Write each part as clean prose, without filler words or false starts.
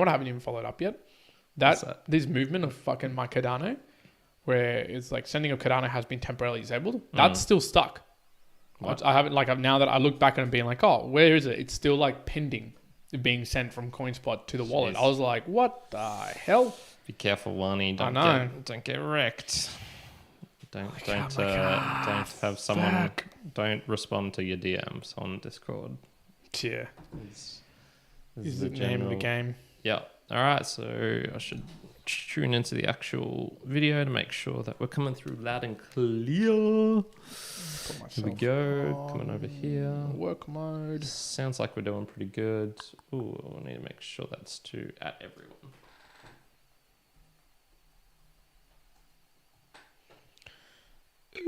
what I haven't even followed up yet? This movement of fucking my Cardano, where it's like sending of Cardano has been temporarily disabled. That's still stuck. What? I haven't now that I look back and being like, oh, where is it? It's still like pending being sent from CoinSpot to the wallet. I was like, what the hell? Be careful, Wani. Don't get wrecked. Don't have someone. Don't respond to your DMs on Discord. Yeah, is the name of the game. Yeah. All right. So I should tune into the actual video to make sure that we're coming through loud and clear. Here we go. Coming over here. Work mode. Sounds like we're doing pretty good. Ooh, I need to make sure that's to @everyone.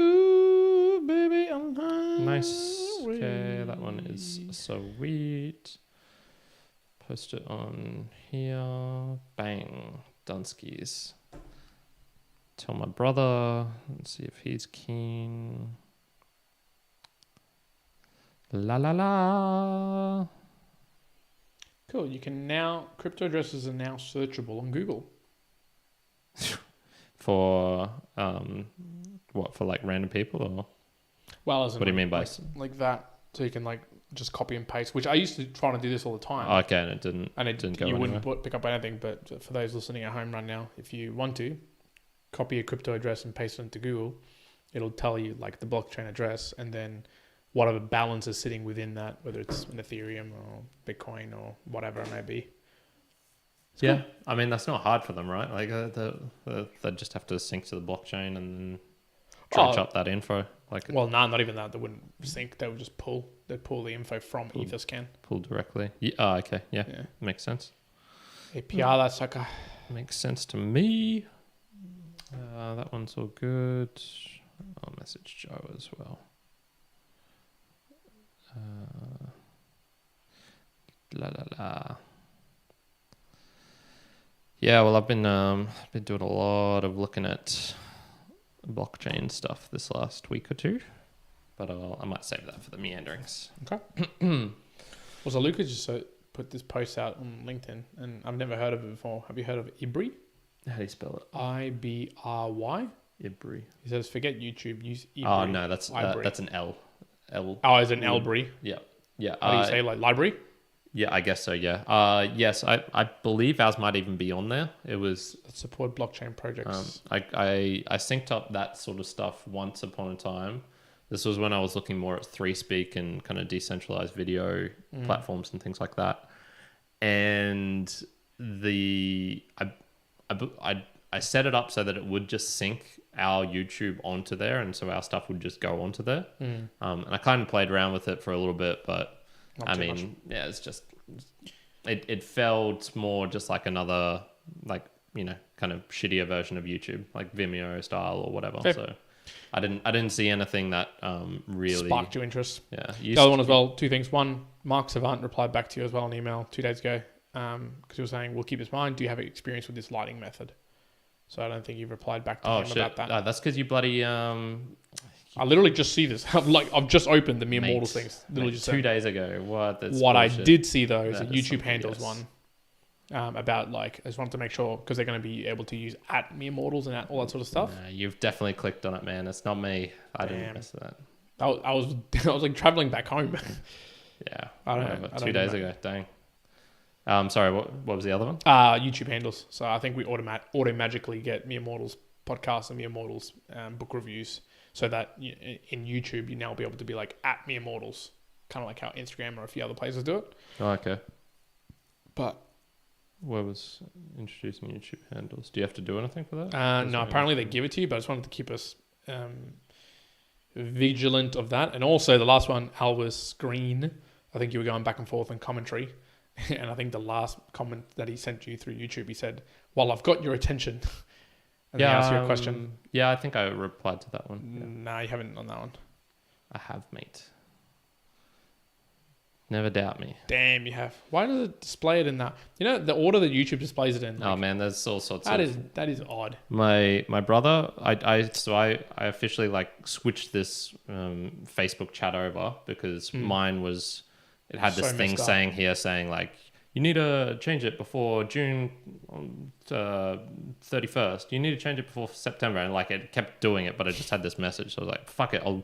Ooh, baby, I'm hungry. Nice. Okay, that one is sweet. Post it on here. Bang. Dunskies. Tell my brother. Let's see if he's keen. La la la. Cool. You can now, crypto addresses are now searchable on Google. For what, for like random people or? Well, as in what do you mean by like that? So you can like just copy and paste, which I used to try to do this all the time. Okay, and it didn't go you anywhere. wouldn't pick up anything. But for those listening at home right now, if you want to copy a crypto address and paste it into Google, it'll tell you like the blockchain address and then whatever balance is sitting within that, whether it's an Ethereum or Bitcoin or whatever it may be. Yeah, cool. I mean, that's not hard for them, right? Like they just have to sync to the blockchain and dredge up that info. Well, not even that. They wouldn't sync. They would just pull. They'd pull the info from Etherscan. Pull directly. Yeah. Okay. Yeah. Makes sense. API that sucker. Makes sense to me. That one's all good. I'll message Joe as well. La la la. Yeah, well, I've been doing a lot of looking at blockchain stuff this last week or two, but I might save that for the meanderings. Okay. Well, so Lucas just put this post out on LinkedIn, and I've never heard of it before. Have you heard of LBRY? How do you spell it? IBRY. LBRY. He says, forget YouTube, use LBRY. Oh no, that's an L. Oh, is it an LBRY? Yeah. Yeah. How do you say, like library? Yeah, I guess so, yeah. Yes, I believe ours might even be on there. It was... Support blockchain projects. I synced up that sort of stuff once upon a time. This was when I was looking more at 3Speak and kind of decentralized video platforms and things like that. And I set it up so that it would just sync our YouTube onto there, and so our stuff would just go onto there. And I kind of played around with it for a little bit, but... I mean, yeah, it's just, it felt more just like another, like, you know, kind of shittier version of YouTube, like Vimeo style or whatever. Fair. So I didn't see anything that really sparked your interest. Yeah. The other one as well, two things. One, Mark Savant replied back to you as well on email 2 days ago because he was saying, we'll keep this in mind. Do you have experience with this lighting method? So I don't think you've replied back to him about that. That's because you bloody... I literally just see this. I've just opened the Mere Mortals things. Literally just 2 days ago. What bullshit. I did see though is a YouTube handles one about like I just wanted to make sure because they're going to be able to use @Mere Mortals and all that sort of stuff. You've definitely clicked on it, man. It's not me. I didn't miss that. I was like traveling back home. Yeah, I don't know. 2 days ago. Dang. Sorry. What was the other one? YouTube handles. So I think we magically get Mere Mortals podcasts and Mere Mortals book reviews. So that in YouTube, you now be able to be like @Mere Mortals, kind of like how Instagram or a few other places do it. Oh, okay. But where was introducing YouTube handles? Do you have to do anything for that? No, apparently they give it to you, but I just wanted to keep us vigilant of that. And also the last one, Alvis Green, I think you were going back and forth on commentary. And I think the last comment that he sent you through YouTube, he said, well, I've got your attention. And he asked you a question. Yeah, I think I replied to that one. Yeah. No, you haven't on that one. I have, mate. Never doubt me. Damn, you have. Why does it display it in that? You know, the order that YouTube displays it in. Like, oh man, there's all sorts that is odd. My brother, I officially like switched this Facebook chat over because mine was, it had this thing saying like you need to change it before June 31st. You need to change it before September. And like it kept doing it, but I just had this message. So I was like, fuck it. I'll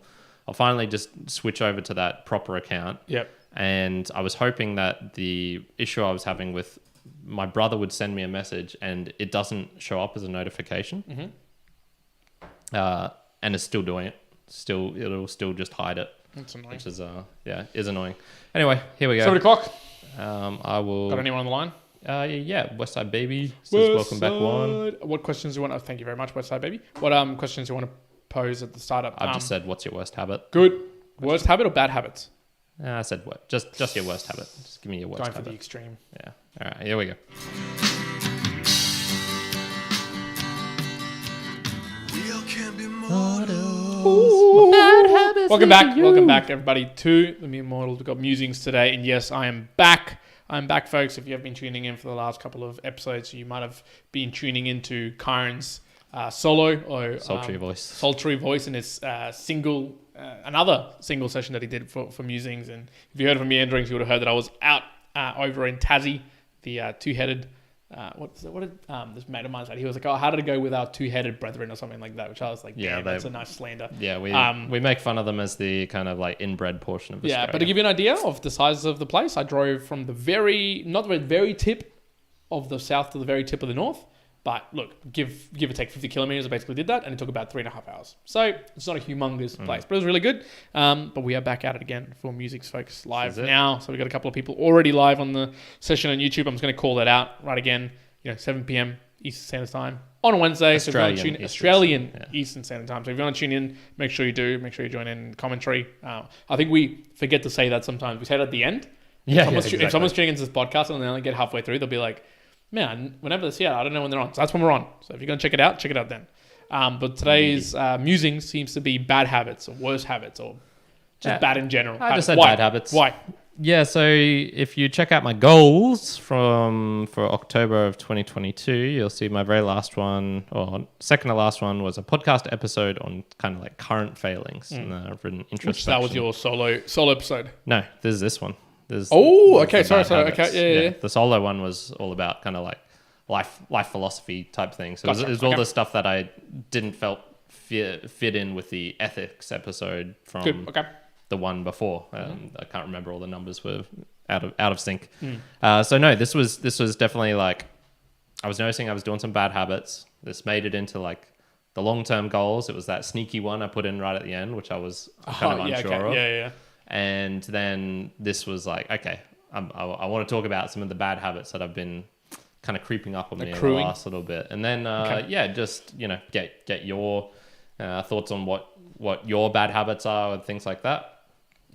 finally just switch over to that proper account. Yep. And I was hoping that the issue I was having with my brother would send me a message and it doesn't show up as a notification. Mm-hmm. And it's still doing it. It'll still just hide it. That's annoying. Which is is annoying. Anyway, here we go. 7 o'clock. I will. Got anyone on the line? Yeah, Westside Baby says welcome back, Juan. What questions do you want? Oh, thank you very much, Westside Baby. What questions do you want to pose at the startup? I've just said, what's your worst habit? Good. Worst habit or bad habits? I said what? Just your worst habit. Just give me your worst habit. Going for the extreme. Yeah. All right. Here we go. Welcome back, everybody, to the Mere Mortals. We've got musings today, and yes, I am back. I'm back, folks. If you have been tuning in for the last couple of episodes, you might have been tuning into Kyron's solo or sultry voice in his another single session that he did for musings. And if you heard from meanderings, you would have heard that I was out over in Tassie, the two-headed. What did this mate of mine said? He was like, "Oh, how did it go with our two-headed brethren or something like that?" Which I was like, "Yeah, that's a nice slander." Yeah, we make fun of them as the kind of like inbred portion of Australia. Yeah, but to give you an idea of the size of the place, I drove from the very tip of the south to the very tip of the north. But look, give or take 50 kilometers, I basically did that, and it took about 3.5 hours. So it's not a humongous place, but it was really good. But we are back at it again for Musings Folks live now. So we've got a couple of people already live on the session on YouTube. I'm just going to call that out right again. 7 p.m. Eastern Standard Time on a Wednesday. Australian Eastern Standard Time. So if you want to tune in, make sure you do. Make sure you join in commentary. I think we forget to say that sometimes. We say it at the end. If someone's tuning into this podcast and they only get halfway through, they'll be like, man, whenever they're here, I don't know when they're on. So that's when we're on. So if you're going to check it out then. But today's musing seems to be bad habits or worse habits or just bad in general. I just said bad habits. Why? Yeah, so if you check out my goals for October of 2022, you'll see my very last one, or second to last one, was a podcast episode on kind of like current failings. And I've written introspection. Which that was your solo episode? No, this is this one. Okay, sorry. Okay, yeah. The solo one was all about kind of like life philosophy type thing. So it was all the stuff that I didn't fit in with the ethics episode from the one before. I can't remember, all the numbers were out of sync. So no, this was definitely like, I was noticing I was doing some bad habits. This made it into like the long-term goals. It was that sneaky one I put in right at the end, which I was kind of unsure of. Yeah. And then this was like, okay, I want to talk about some of the bad habits that have been kind of creeping up on me in the last little bit. And then, just, get your thoughts on what your bad habits are and things like that.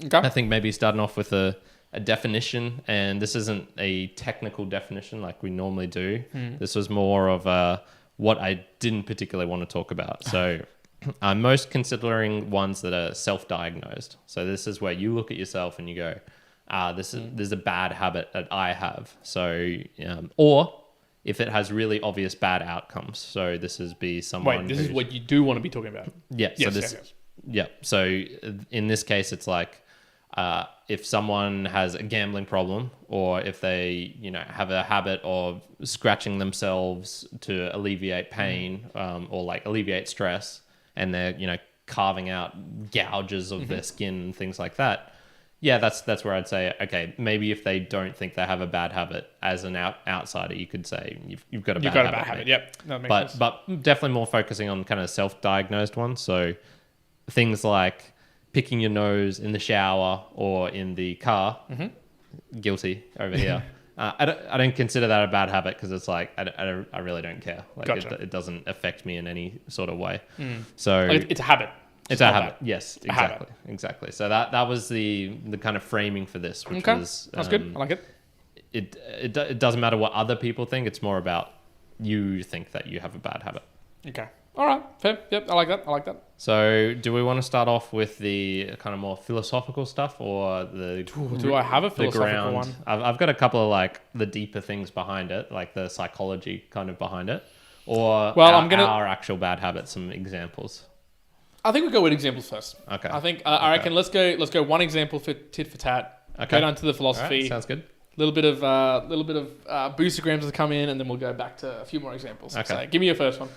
Okay. I think maybe starting off with a definition, and this isn't a technical definition like we normally do. This was more of what I didn't particularly want to talk about. So I'm most considering ones that are self-diagnosed. So this is where you look at yourself and you go, this is a bad habit that I have. So, or if it has really obvious bad outcomes. So this is someone. Wait, this is what you do want to be talking about. Yeah. Yes. Yeah. So in this case, it's like, if someone has a gambling problem, or if they, have a habit of scratching themselves to alleviate pain, or like alleviate stress, and they're, carving out gouges of their skin and things like that. Yeah, that's where I'd say, okay, maybe if they don't think they have a bad habit, as an outsider, you could say you've got a bad habit. Yep, that makes sense. But definitely more focusing on kind of self-diagnosed ones. So things like picking your nose in the shower or in the car, guilty over here. I don't consider that a bad habit, because it's like I really don't care. Like gotcha. It doesn't affect me in any sort of way. So it's a habit. It's a habit. Yes, exactly. So that was the kind of framing for this, which was that's good. I like it. It doesn't matter what other people think. It's more about you think that you have a bad habit. Okay. All right. Fair. Yep. I like that. So, do we want to start off with the kind of more philosophical stuff, or the? Do I have a philosophical one? I've got a couple of like the deeper things behind it, like the psychology kind of behind it, or our actual bad habits. Some examples. I think we'll go with examples first. Okay. I think I reckon let's go one example for tit for tat. Okay. Go down to the philosophy. Right, sounds good. little bit of boostagrams to come in, and then we'll go back to a few more examples. Okay. So give me your first one.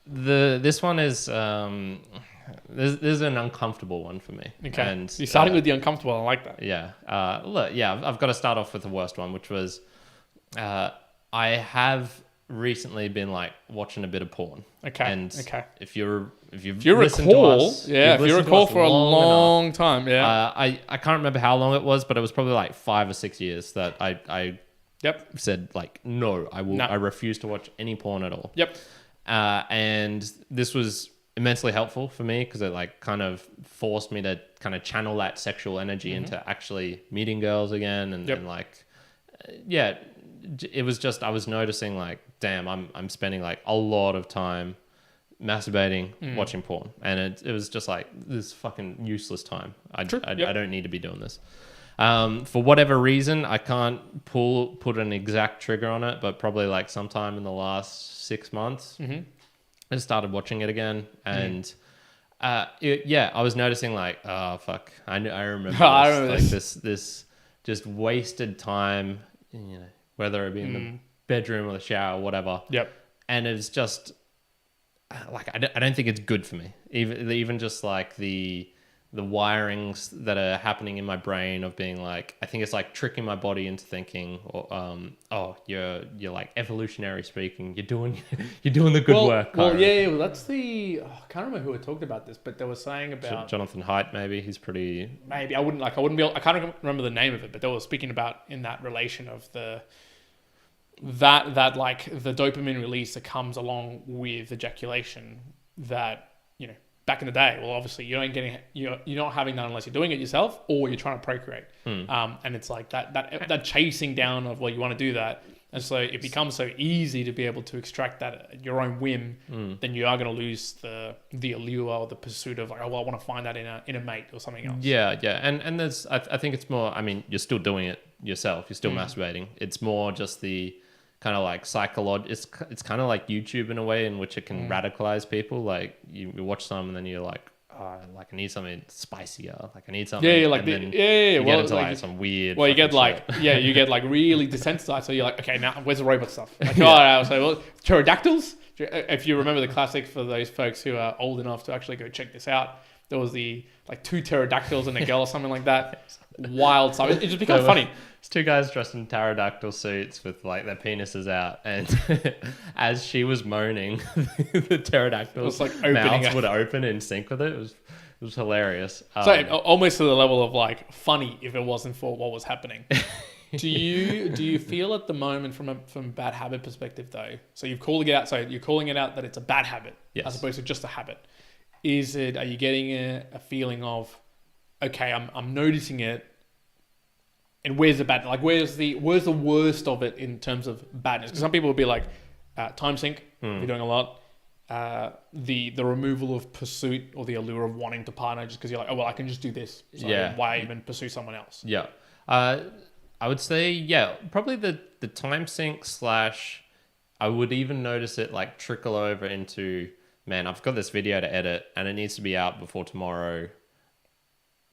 This one is this is an uncomfortable one for me. Okay. And you're starting with the uncomfortable. I like that. Yeah. I've got to start off with the worst one, which was I have recently been like watching a bit of porn. Okay. And if you recall for a long time, I can't remember how long it was, but it was probably like 5 or 6 years that I said like, no, I refuse to watch any porn at all. Yep. And this was immensely helpful for me because it like kind of forced me to kind of channel that sexual energy into actually meeting girls again, and like, it was just, I was noticing like, damn, I'm spending like a lot of time masturbating, watching porn, and it was just like this fucking useless time. I don't need to be doing this. For whatever reason, I can't put an exact trigger on it, but probably like sometime in the last 6 months, I started watching it again, and I was noticing like, oh fuck, I remember this. I remember like this just wasted time, whether it be in the bedroom or the shower or whatever. Yep. And it's just like, I don't think it's good for me. Even just like the wirings that are happening in my brain of being like, I think it's like tricking my body into thinking, you're like evolutionary speaking, you're doing the good work. That's I can't remember who had talked about this, but they were saying about Jonathan Haidt. Maybe he's pretty. Maybe I can't remember the name of it, but they were speaking about in that relation of that like the dopamine release that comes along with ejaculation that, back in the day, well, obviously you're not having that unless you're doing it yourself or you're trying to procreate. And it's like that chasing down of, well, you want to do that. And so it becomes so easy to be able to extract that at your own whim, then you are going to lose the allure or the pursuit of like, oh, well, I want to find that in a mate or something else. Yeah. And there's, I think it's more, I mean, you're still doing it yourself. You're still masturbating. It's more just the kind of like psychological. It's kind of like YouTube in a way in which it can radicalize people. Like you watch some and then you're like, oh, like I need something spicier. Like I need something. You get into like some weird. Well, you get like you get like really desensitized. So you're like, okay, now where's the robot stuff? Like, I'll say, well, pterodactyls. If you remember the classic, for those folks who are old enough to actually go check this out, there was the like 2 pterodactyls and a girl or something like that. Wild stuff. It just becomes funny. It's 2 guys dressed in pterodactyl suits with like their penises out, and as she was moaning, the pterodactyl's like mouths would open in sync with it. It was hilarious. So almost to the level of like funny if it wasn't for what was happening. Do you feel at the moment from a bad habit perspective though? So you're calling it out. So you're calling it out that it's a bad habit, as opposed to just a habit. Are you getting a feeling of, okay, I'm noticing it, and where's the bad? Like where's the worst of it in terms of badness? Because some people would be like, time sink. You're doing a lot. The removal of pursuit or the allure of wanting to partner just because you're like, oh well, I can just do this. So why even pursue someone else? Yeah. I would say, probably the time sink / I would even notice it like trickle over into, man, I've got this video to edit and it needs to be out before tomorrow.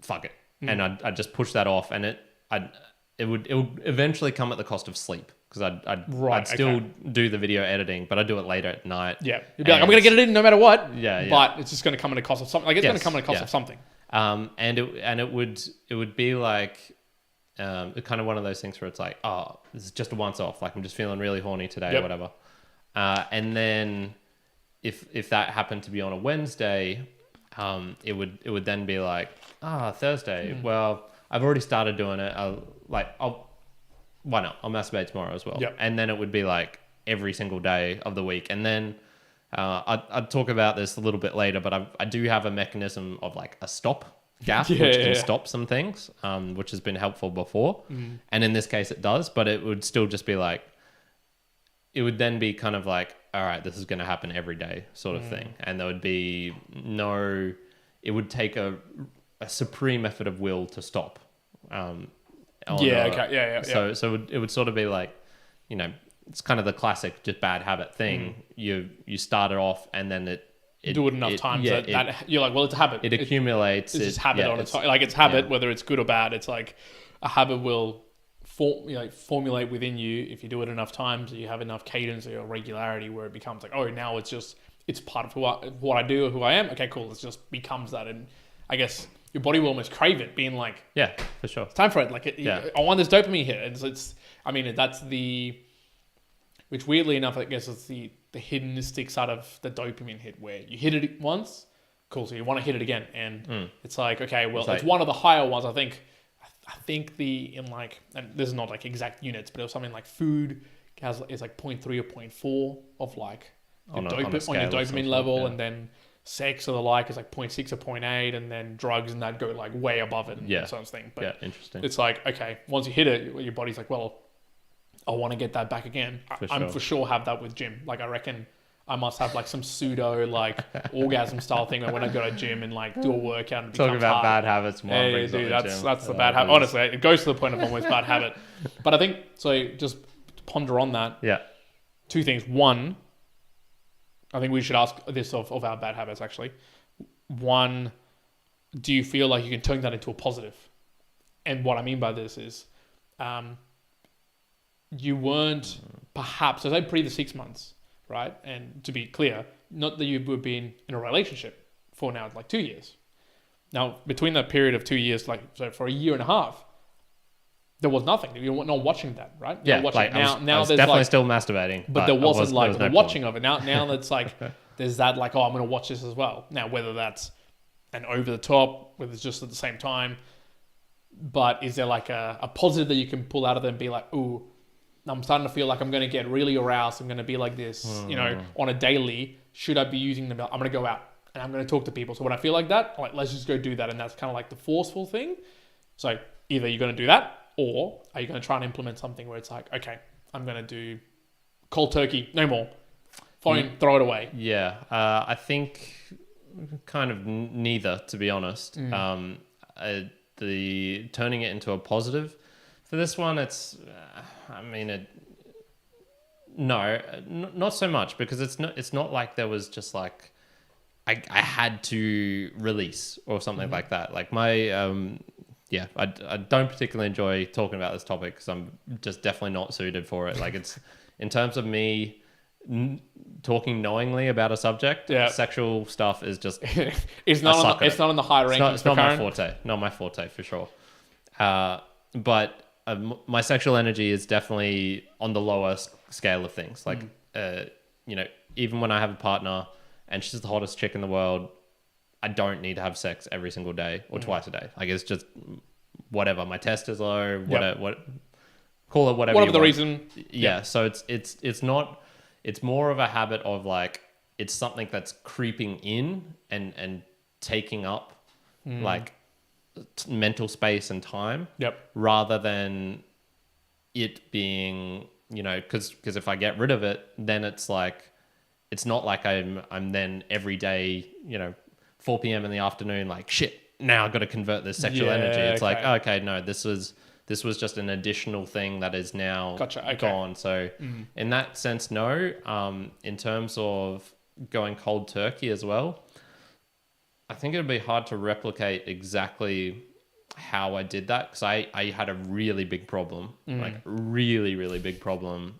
Fuck it. And I'd just push that off, and it would eventually come at the cost of sleep, because I'd still do the video editing, but I'd do it later at night. Yeah. You'd be like, I'm going to get it in no matter what. Yeah. But it's just going to come at a cost of something. Like it's going to come at a cost of something. And it would be like kind of one of those things where it's like, oh, this is just a once off. Like I'm just feeling really horny today or whatever. And then if that happened to be on a Wednesday, it would then be like, Thursday. Well, I've already started doing it. Why not? I'll masturbate tomorrow as well. Yep. And then it would be like every single day of the week. And then I'd talk about this a little bit later, but I do have a mechanism of like a stop gap, which can stop some things, which has been helpful before. And in this case it does, but it would still just be like, it would then be kind of like, all right, this is going to happen every day sort of thing. And there would be it would take a supreme effort of will to stop. So it would sort of be like, it's kind of the classic just bad habit thing. You start it off and then it do it enough times that you're like, well, it's a habit. It accumulates. It's just habit on its own. Like it's habit, whether it's good or bad. It's like a habit will formulate within you if you do it enough times, or you have enough cadence or regularity where it becomes like, oh, now it's part of what I do or who I am. Okay, cool. It just becomes that, and I guess your body will almost crave it, being like, yeah, for sure, it's time for it. Like, I want this dopamine hit. That's which weirdly enough, I guess it's the hedonistic side of the dopamine hit, where you hit it once, cool, so you want to hit it again, and it's like, okay, well, it's one of the higher ones. I think and this is not like exact units, but it was something like food is like 0.3 or 0.4 of like on your dopamine level, yeah. And then sex or the like is like 0.6 or 0.8, and then drugs and that go like way above it, and that sort of thing. But yeah, interesting. It's like, okay, once you hit it, your body's like, well, I want to get that back again. I'm for sure have that with gym. Like, I reckon I must have like some pseudo like orgasm style thing where when I go to gym and like do a workout and it becomes talking about hard. bad habits. Yeah, dude, that's the bad habit. Honestly, it goes to the point of almost bad habit. But I think, so just to ponder on that. Yeah. Two things. One, I think we should ask this of our bad habits actually. One, do you feel like you can turn that into a positive? And what I mean by this is, you weren't perhaps, I say pre the 6 months, right? And to be clear, not that you would been in a relationship for now like 2 years. Now, between that period of 2 years, like, so for a year and a half, there was nothing. You were not watching that, right? Yeah, watching. I was definitely still masturbating. But there wasn't the watching of it. Now that's like, there's that like, oh, I'm going to watch this as well. Now, whether that's an over the top, whether it's just at the same time, but is there like a positive that you can pull out of them and be like, ooh, I'm starting to feel like I'm going to get really aroused. I'm going to be like this, on a daily. Should I be using them? I'm going to go out and I'm going to talk to people. So when I feel like that, I'm like, let's just go do that. And that's kind of like the forceful thing. So either you're going to do that, or are you going to try and implement something where it's like, okay, I'm going to do cold turkey, no more. Fine, throw it away. Yeah, I think kind of neither, to be honest. The turning it into a positive. For this one, it's, not so much, because it's not like there was just like, I had to release or something like that. Like my, I don't particularly enjoy talking about this topic because I'm just definitely not suited for it. Like, it's in terms of me talking knowingly about a subject, sexual stuff is just it's not on the high rankings. It's not my forte. Not my forte for sure. But my sexual energy is definitely on the lower scale of things. Like, even when I have a partner and she's the hottest chick in the world, I don't need to have sex every single day or twice a day. Like, it's just whatever. My test is low. Call it whatever the reason. Yeah. So it's not. It's more of a habit of like, it's something that's creeping in and taking up like mental space and time. Yep. Rather than it being, because if I get rid of it, then it's like, it's not like I'm then every day, 4 p.m. in the afternoon, like, shit, now I've got to convert this sexual energy. It's like, okay, no, this was just an additional thing that is now gone. So in that sense, no. In terms of going cold turkey as well, I think it'd be hard to replicate exactly how I did that, because I had a really big problem, like really, really big problem,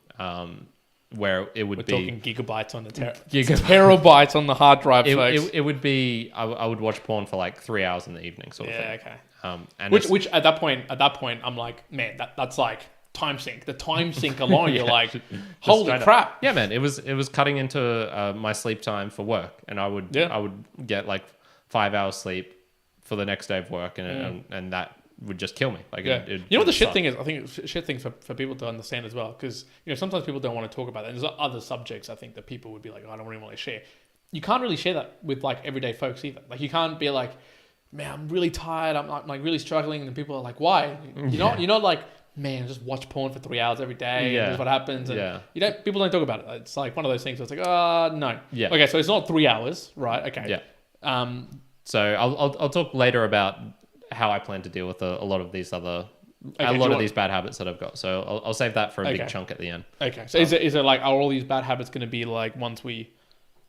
where it would be... We're talking gigabytes on the terabytes on the hard drive, folks. It would be... I would watch porn for like 3 hours in the evening, sort of thing. Yeah, okay. And which at that point, I'm like, man, that's like time sink. The time sink alone, you're like, holy crap. Yeah, man. It was cutting into my sleep time for work, and I would get like 5 hours sleep for the next day of work, and that would just kill me. Like, you know what the shit thing is? I think it's shit thing for people to understand as well, because sometimes people don't want to talk about that. And there's other subjects I think that people would be like, oh, I don't really want to share. You can't really share that with like everyday folks either. Like, you can't be like, man, I'm really tired. I'm like really struggling, and then people are like, why? You're not like, man, just watch porn for 3 hours every day. And this is what happens. And people don't talk about it. It's like one of those things where it's like, no. Yeah. Okay, so it's not 3 hours, right? Okay. Yeah. So I'll talk later about how I plan to deal with a lot of these these bad habits that I've got. So I'll save that for a big chunk at the end. Okay. So is it like, are all these bad habits going to be like, once we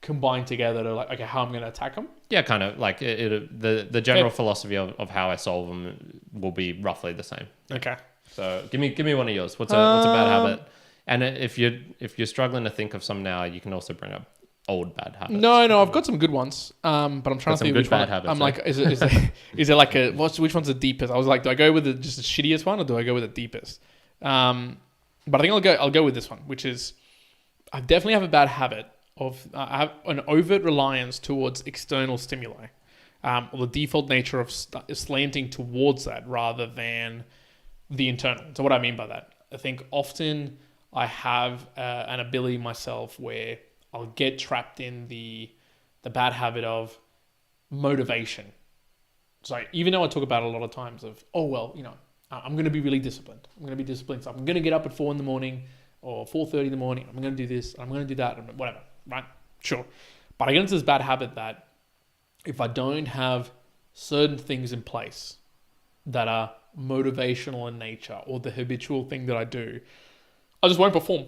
combine together to like, okay, how I'm going to attack them? Yeah, kind of like the general philosophy of how I solve them will be roughly the same. Okay. So give me one of yours. What's a bad habit? And if you're struggling to think of some now, you can also bring up old bad habits. No, I've got some good ones. But I'm trying to think which one. Habits, I'm like, is it like which one's the deepest? I was like, do I go with just the shittiest one or do I go with the deepest? But I think I'll go with this one, which is I definitely have a bad habit of I have an overt reliance towards external stimuli, or the default nature of slanting towards that rather than the internal. So what I mean by that, I think often I have an ability myself where I'll get trapped in the bad habit of motivation. So even though I talk about it a lot of times of, I'm going to be really disciplined. I'm going to be disciplined. So I'm going to get up at 4 a.m. or 4:30 in the morning. I'm going to do this. I'm going to do that. Whatever. Right? Sure. But I get into this bad habit that if I don't have certain things in place that are motivational in nature or the habitual thing that I do, I just won't perform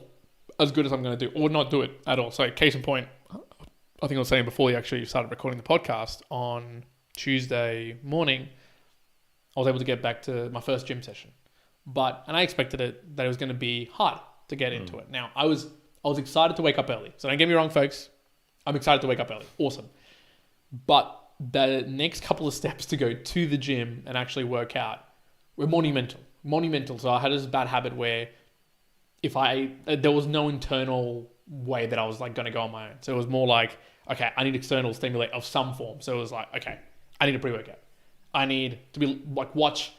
as good as I'm going to do or not do it at all. So case in point, I think I was saying before you started recording the podcast, on Tuesday morning, I was able to get back to my first gym session. And I expected that it was going to be hard to get into it. Now, I was excited to wake up early. So don't get me wrong, folks. I'm excited to wake up early. Awesome. But the next couple of steps to go to the gym and actually work out were monumental. So I had this bad habit where there was no internal way that I was like going to go on my own. So it was more like, okay, I need external stimuli of some form. So it was like, okay, I need a pre-workout. I need to be like, watch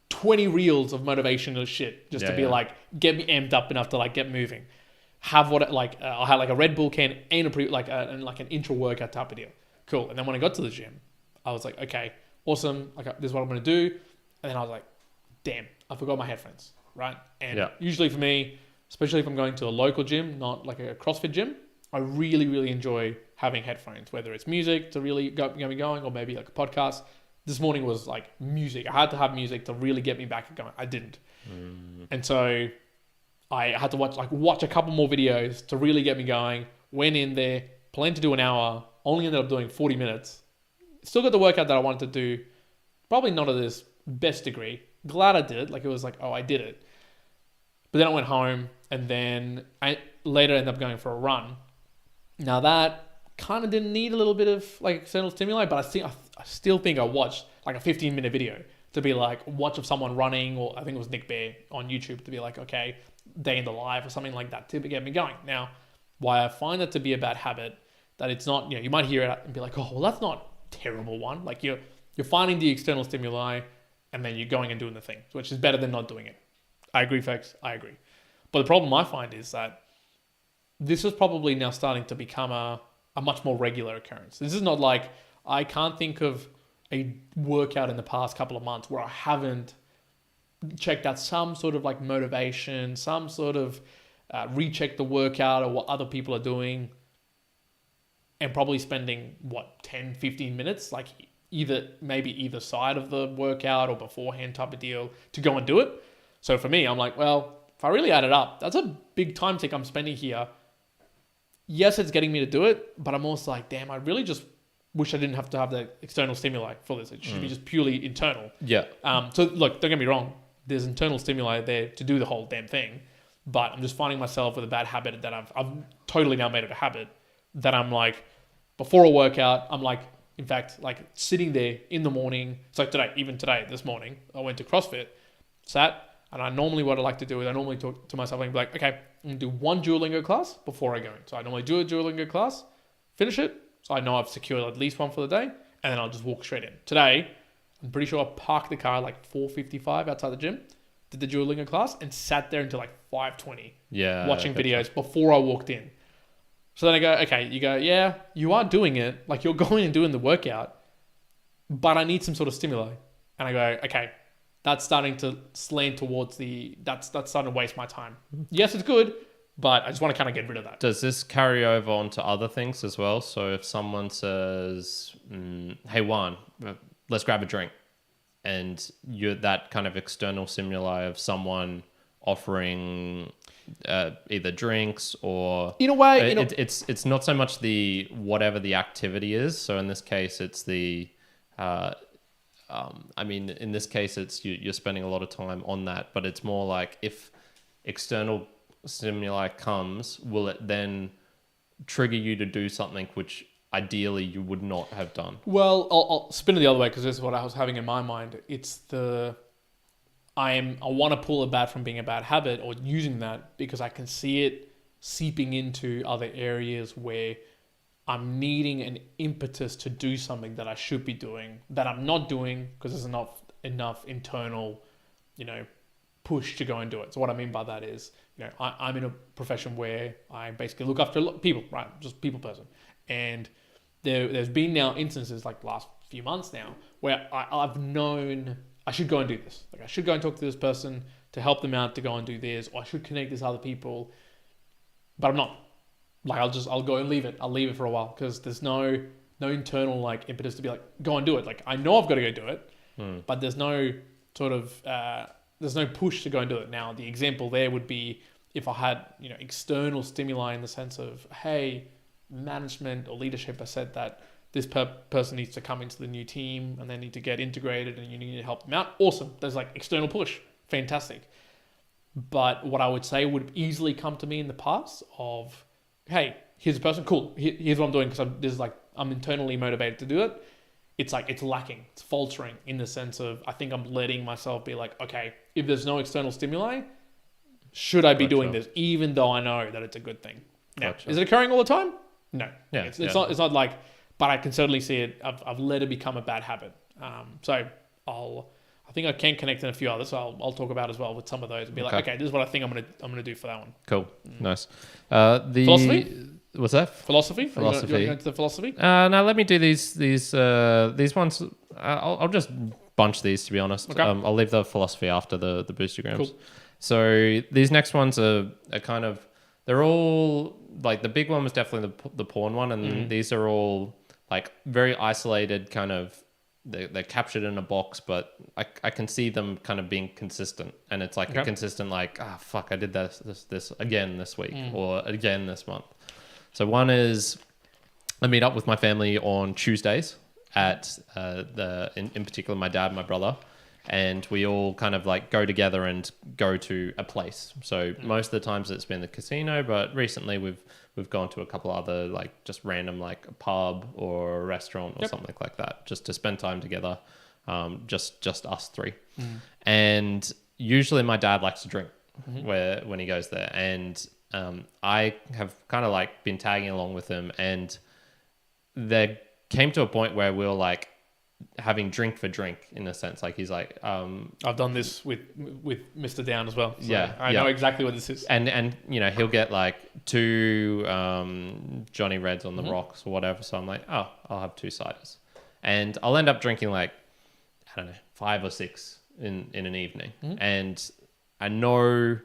20 reels of motivational shit just to be like, get me amped up enough to like get moving. I'll have like a Red Bull can and an intra workout type of deal. Cool. And then when I got to the gym, I was like, okay, awesome. Okay, this is what I'm going to do. And then I was like, damn, I forgot my headphones. Right. And usually for me, especially if I'm going to a local gym, not like a CrossFit gym, I really, really enjoy having headphones, whether it's music to really get me going or maybe like a podcast. This morning was like music. I had to have music to really get me back going. I didn't. And so I had to watch a couple more videos to really get me going. Went in there, planned to do an hour, only ended up doing 40 minutes. Still got the workout that I wanted to do. Probably not at this best degree. Glad I did it. Like it was like, oh, I did it. But then I went home and then I later ended up going for a run. Now that kind of didn't need a little bit of like external stimuli, but I still think I watched like a 15-minute video to be like watch of someone running, or I think it was Nick Bear on YouTube, to be like, okay, day in the life or something like that to get me going. Now, why I find that to be a bad habit, that it's not, you might hear it and be like, oh, well, that's not a terrible one. Like you're finding the external stimuli and then you're going and doing the thing, which is better than not doing it. I agree, folks. I agree. But the problem I find is that this is probably now starting to become a much more regular occurrence. This is not like, I can't think of a workout in the past couple of months where I haven't checked out some sort of like motivation, some sort of recheck the workout or what other people are doing, and probably spending 10, 15 minutes, like either side of the workout or beforehand type of deal to go and do it. So for me, I'm like, well, if I really add it up, that's a big time tick I'm spending here. Yes, it's getting me to do it, but I'm also like, damn, I really just wish I didn't have to have the external stimuli for this. It should be just purely internal. Yeah. So look, don't get me wrong. There's internal stimuli there to do the whole damn thing, but I'm just finding myself with a bad habit that I've totally now made it a habit that I'm like, before a workout, I'm like, in fact, like sitting there in the morning. So this morning, I went to CrossFit, sat, and what I like to do is I normally talk to myself and be like, okay, I'm going to do one Duolingo class before I go in. So I normally do a Duolingo class, finish it, so I know I've secured at least one for the day, and then I'll just walk straight in. Today, I'm pretty sure I parked the car like 4:55 outside the gym, did the Duolingo class, and sat there until like 5:20 watching videos before I walked in. So then I go, okay, yeah, you are doing it. Like you're going and doing the workout, but I need some sort of stimuli. And I go, okay, that's starting to slant towards that's starting to waste my time. Yes, it's good, but I just want to kind of get rid of that. Does this carry over onto other things as well? So if someone says, hey, Juan, let's grab a drink. And you're that kind of external stimuli of someone offering either drinks or... In a way... It's not so much the whatever the activity is. So in this case, it's the... I mean, in this case, it's you're spending a lot of time on that, but it's more like if external stimuli comes, will it then trigger you to do something which ideally you would not have done? Well, I'll spin it the other way because this is what I was having in my mind. It's I want to pull a bad from being a bad habit or using that because I can see it seeping into other areas where I'm needing an impetus to do something that I should be doing that I'm not doing because there's enough internal, push to go and do it. So what I mean by that is, I'm in a profession where I basically look after people, right? Just people person. And there's been now instances like the last few months now where I've known I should go and do this. Like I should go and talk to this person to help them out to go and do this, or I should connect with other people, but I'm not. Like I'll go and leave it. I'll leave it for a while because there's no internal like impetus to be like, go and do it. Like I know I've got to go do it, but there's no sort of, there's no push to go and do it. Now the example there would be if I had, external stimuli in the sense of, hey, management or leadership has said that this person needs to come into the new team and they need to get integrated and you need to help them out. Awesome. There's like external push. Fantastic. But what I would say would easily come to me in the past of, hey, here's a person. Cool. Here's what I'm doing because I'm internally motivated to do it. It's like, it's lacking. It's faltering in the sense of, I think I'm letting myself be like, okay, if there's no external stimuli, should I be doing this? Even though I know that it's a good thing. Now, is it occurring all the time? No. Yeah. It's not like, but I can certainly see it. I've let it become a bad habit. So I think I can connect in a few others. So I'll talk about as well with some of those and be like, okay, this is what I think I'm gonna do for that one. Cool, nice. The philosophy. What's that? Philosophy. You want to go into the philosophy? No, let me do these ones. I'll just bunch these to be honest. Okay. I'll leave the philosophy after the Boostagrams. Cool. So these next ones are kind of, they're all like, the big one was definitely the porn one, and these are all like very isolated kind of. They're captured in a box, but I can see them kind of being consistent, and it's like a consistent like, fuck, I did this again this week or again this month. So one is I meet up with my family on Tuesdays at in particular my dad and my brother, and we all kind of like go together and go to a place. So most of the times it's been the casino, but recently we've gone to a couple other like just random like a pub or a restaurant or something like that, just to spend time together, just us three. And usually my dad likes to drink when he goes there, and I have kind of like been tagging along with him, and there came to a point where we were like having drink for drink in a sense. Like he's like, I've done this with Mr. Down as well. So yeah, I know exactly what this is. And he'll get like 2 Johnny Reds on the rocks or whatever. So I'm like, oh, I'll have 2 ciders, and I'll end up drinking like, I don't know, 5 or 6 in an evening. And I know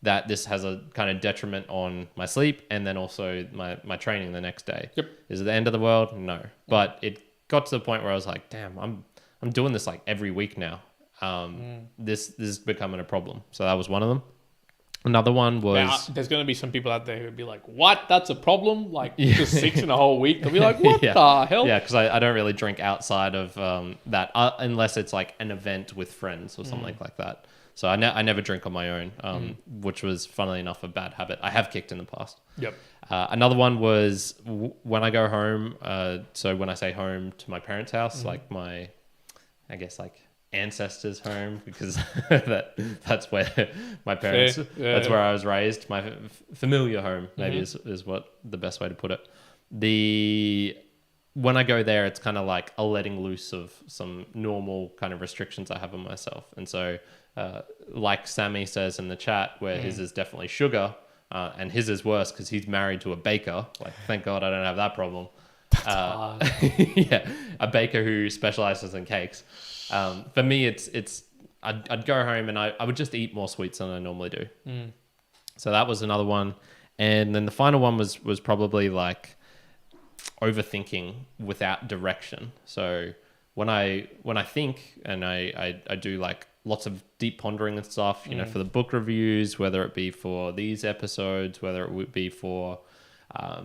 that this has a kind of detriment on my sleep and then also my training the next day. Is it the end of the world? No. But it got to the point where I was like, damn, I'm doing this like every week now. This is becoming a problem. So that was one of them. Another one was... Now, there's going to be some people out there who would be like, what? That's a problem? Like just 6 in a whole week? They'll be like, what the hell? Yeah, because I don't really drink outside of that unless it's like an event with friends or something like that. So I never drink on my own, which was, funnily enough, a bad habit I have kicked in the past. Another one was when I go home. So when I say home, to my parents' house, like my, I guess like ancestors' home, because that's where my parents, that's where I was raised. My familiar home, maybe is what the best way to put it. When I go there, it's kind of like a letting loose of some normal kind of restrictions I have on myself. And so, like Sammy says in the chat, where his is definitely sugar, and his is worse because he's married to a baker. Like, thank God I don't have that problem. Yeah, a baker who specializes in cakes. For me, I'd go home and I would just eat more sweets than I normally do. So that was another one. And then the final one was probably like overthinking without direction. So when I think and I do like lots of deep pondering and stuff, you know, for the book reviews, whether it be for these episodes, whether it would be for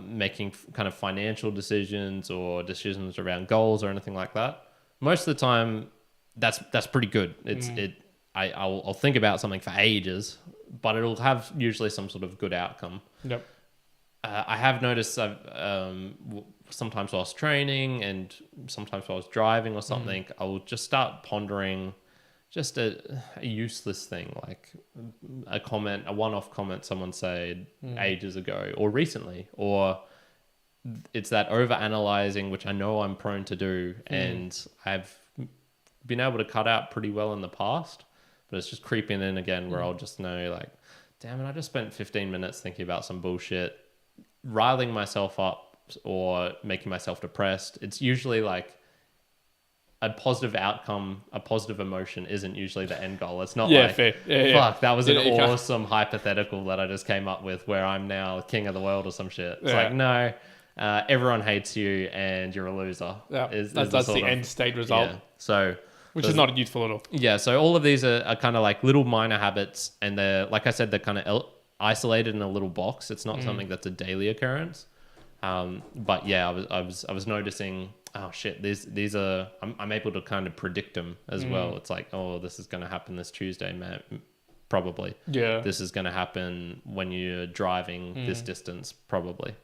making kind of financial decisions or decisions around goals or anything like that. Most of the time, that's pretty good. I'll think about something for ages, but it'll have usually some sort of good outcome. Yep. I have noticed sometimes whilst training and sometimes while I was driving or something, I will just start pondering just a useless thing, like a one-off comment someone said ages ago or recently, or it's that over-analyzing, which I know I'm prone to do, and I've been able to cut out pretty well in the past, but it's just creeping in again where I'll just know, like, damn it, I just spent 15 minutes thinking about some bullshit, riling myself up or making myself depressed. It's usually like a positive outcome, a positive emotion isn't usually the end goal. It's not fair. Fuck, that was an awesome hypothetical that I just came up with where I'm now king of the world or some shit. It's like, no, everyone hates you and you're a loser. Yeah, that's the end state result. Yeah. So, which is not useful at all. Yeah, so all of these are kind of like little minor habits, and they're, like I said, they're kind of isolated in a little box. It's not something that's a daily occurrence. But yeah, I was noticing, oh shit, these are, I'm able to kind of predict them as well. It's like, oh, this is going to happen this Tuesday, man. Probably. Yeah. This is going to happen when you're driving this distance, probably.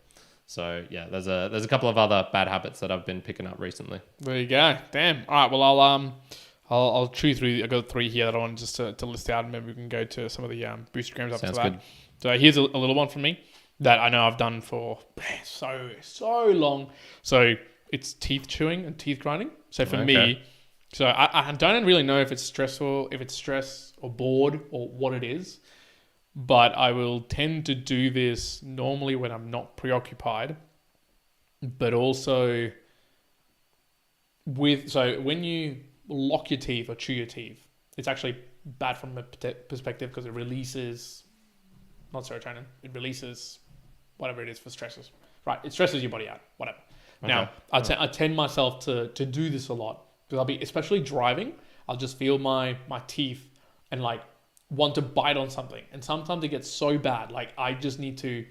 So yeah, there's a couple of other bad habits that I've been picking up recently. There you go. Damn. All right. Well, I'll chew through. I got 3 here that I want just to list out, and maybe we can go to some of the Boostagrams after that. Sounds good. So here's a little one from me that I know I've done for so long. So it's teeth chewing and teeth grinding. So for me, so I don't really know if it's stressful, if it's stress or bored or what it is, but I will tend to do this normally when I'm not preoccupied, but also so when you lock your teeth or chew your teeth, it's actually bad from a perspective because it releases, not serotonin, it releases whatever it is for stresses. Right, it stresses your body out, whatever. Okay. Now, I tend myself to do this a lot because I'll be, especially driving, I'll just feel my teeth and like want to bite on something. And sometimes it gets so bad, like I just need to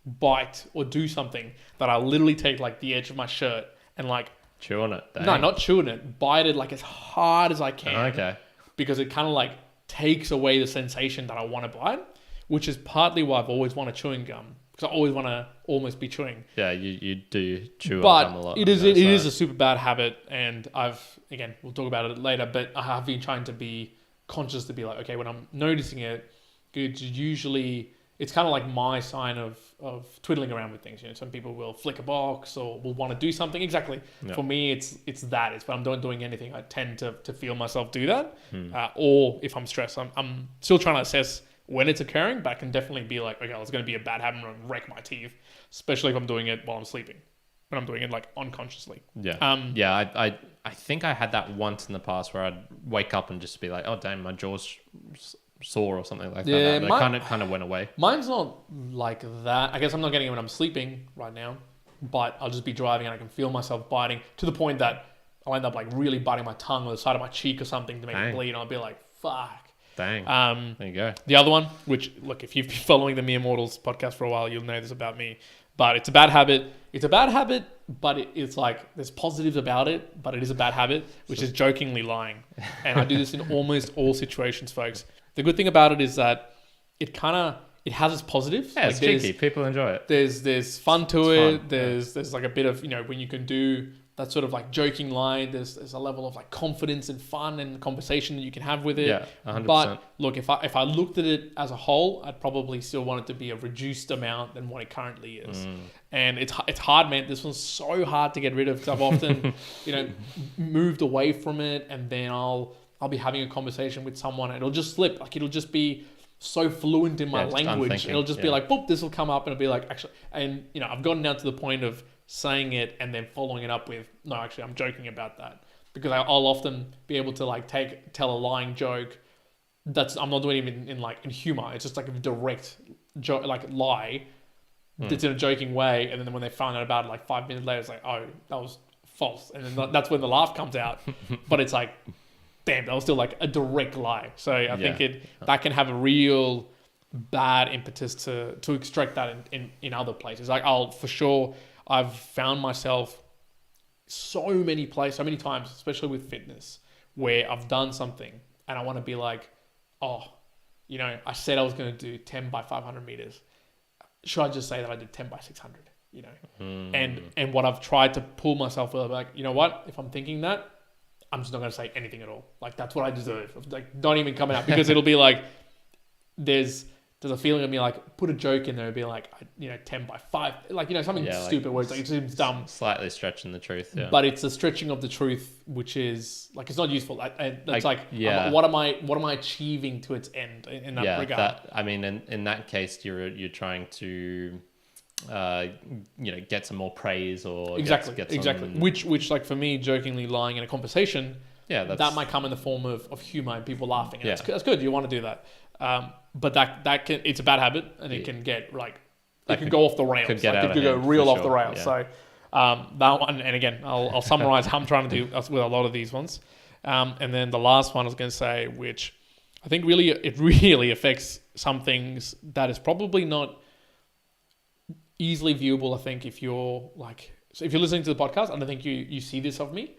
bite or do something that I literally take like the edge of my shirt and like... chew on it. Dang. No, not chewing it. Bite it like as hard as I can. Okay. Because it kind of like takes away the sensation that I want to bite, which is partly why I've always wanted chewing gum. Because I always want to almost be chewing. Yeah, you do chew on gum a lot. But it is a super bad habit, and we'll talk about it later, but I have been trying to be conscious to be like, okay, when I'm noticing it, it's kind of like my sign of twiddling around with things. You know, some people will flick a box or will want to do something. Exactly. Yep. For me, it's that. It's when I'm not doing anything, I tend to feel myself do that. Or if I'm stressed, I'm still trying to assess when it's occurring, but I can definitely be like, okay, it's going to be a bad habit and wreck my teeth, especially if I'm doing it while I'm sleeping. When I'm doing it like unconsciously. Yeah. I think I had that once in the past where I'd wake up and just be like, oh damn, my jaw's sore or something like that. But it kind of went away. Mine's not like that. I guess I'm not getting it when I'm sleeping right now, but I'll just be driving and I can feel myself biting to the point that I'll end up like really biting my tongue or the side of my cheek or something to make it bleed, and I'll be like, fuck. Dang. There you go. The other one, which look, if you've been following the Mere Mortals podcast for a while, you'll know this about me. But it's a bad habit. It's a bad habit, but it's like there's positives about it, but it is a bad habit, which is jokingly lying. And I do this in almost all situations, folks. The good thing about it is that it has its positives. Yeah, it's cheeky. People enjoy it. There's fun to it. There's like a bit of, when you can do that sort of like joking line, there's a level of like confidence and fun and conversation that you can have with it. Yeah, 100%. But look, if I looked at it as a whole, I'd probably still want it to be a reduced amount than what it currently is. And it's hard, man. This one's so hard to get rid of because I've often, moved away from it, and then I'll be having a conversation with someone and it'll just slip. Like it'll just be so fluent in my language. It'll just be like, boop, this will come up and it'll be like, actually, and I've gotten down to the point of saying it and then following it up with, no, actually, I'm joking about that, because I'll often be able to like tell a lying joke I'm not doing it in humor. It's just like a direct joke, like lie that's in a joking way, and then when they find out about it like 5 minutes later, it's like, oh, that was false, and then that's when the laugh comes out. But it's like, damn, that was still like a direct lie. So I think that can have a real bad impetus to extract that in other places. Like I've found myself so many times, especially with fitness, where I've done something and I want to be like, oh, you know, I said I was going to do 10 by 500 meters. Should I just say that I did 10 by 600? You know, and what I've tried to pull myself up, like, you know what? If I'm thinking that, I'm just not going to say anything at all. Like, that's what I deserve. Like, not even coming out, because it'll be like, there's a feeling of me like, put a joke in there and be like, you know, 10 by 5, like, you know, something stupid where it's like, it seems dumb. Slightly stretching the truth, yeah. But it's a stretching of the truth, which is like, it's not useful. It's like, what am I achieving to its end in that regard? I mean, in that case, you're trying to, you know, get some more praise or exactly. Which like for me, jokingly lying in a conversation, that might come in the form of humor and people laughing. And that's good. You want to do that. But that can, it's a bad habit, and it can get like, it could go off the rails. It could go real off the rails. Yeah. So that one, and again, I'll summarize how I'm trying to do with a lot of these ones. And then the last one I was going to say, which I think it really affects some things that is probably not easily viewable. I think if you're listening to the podcast, I don't think you see this of me.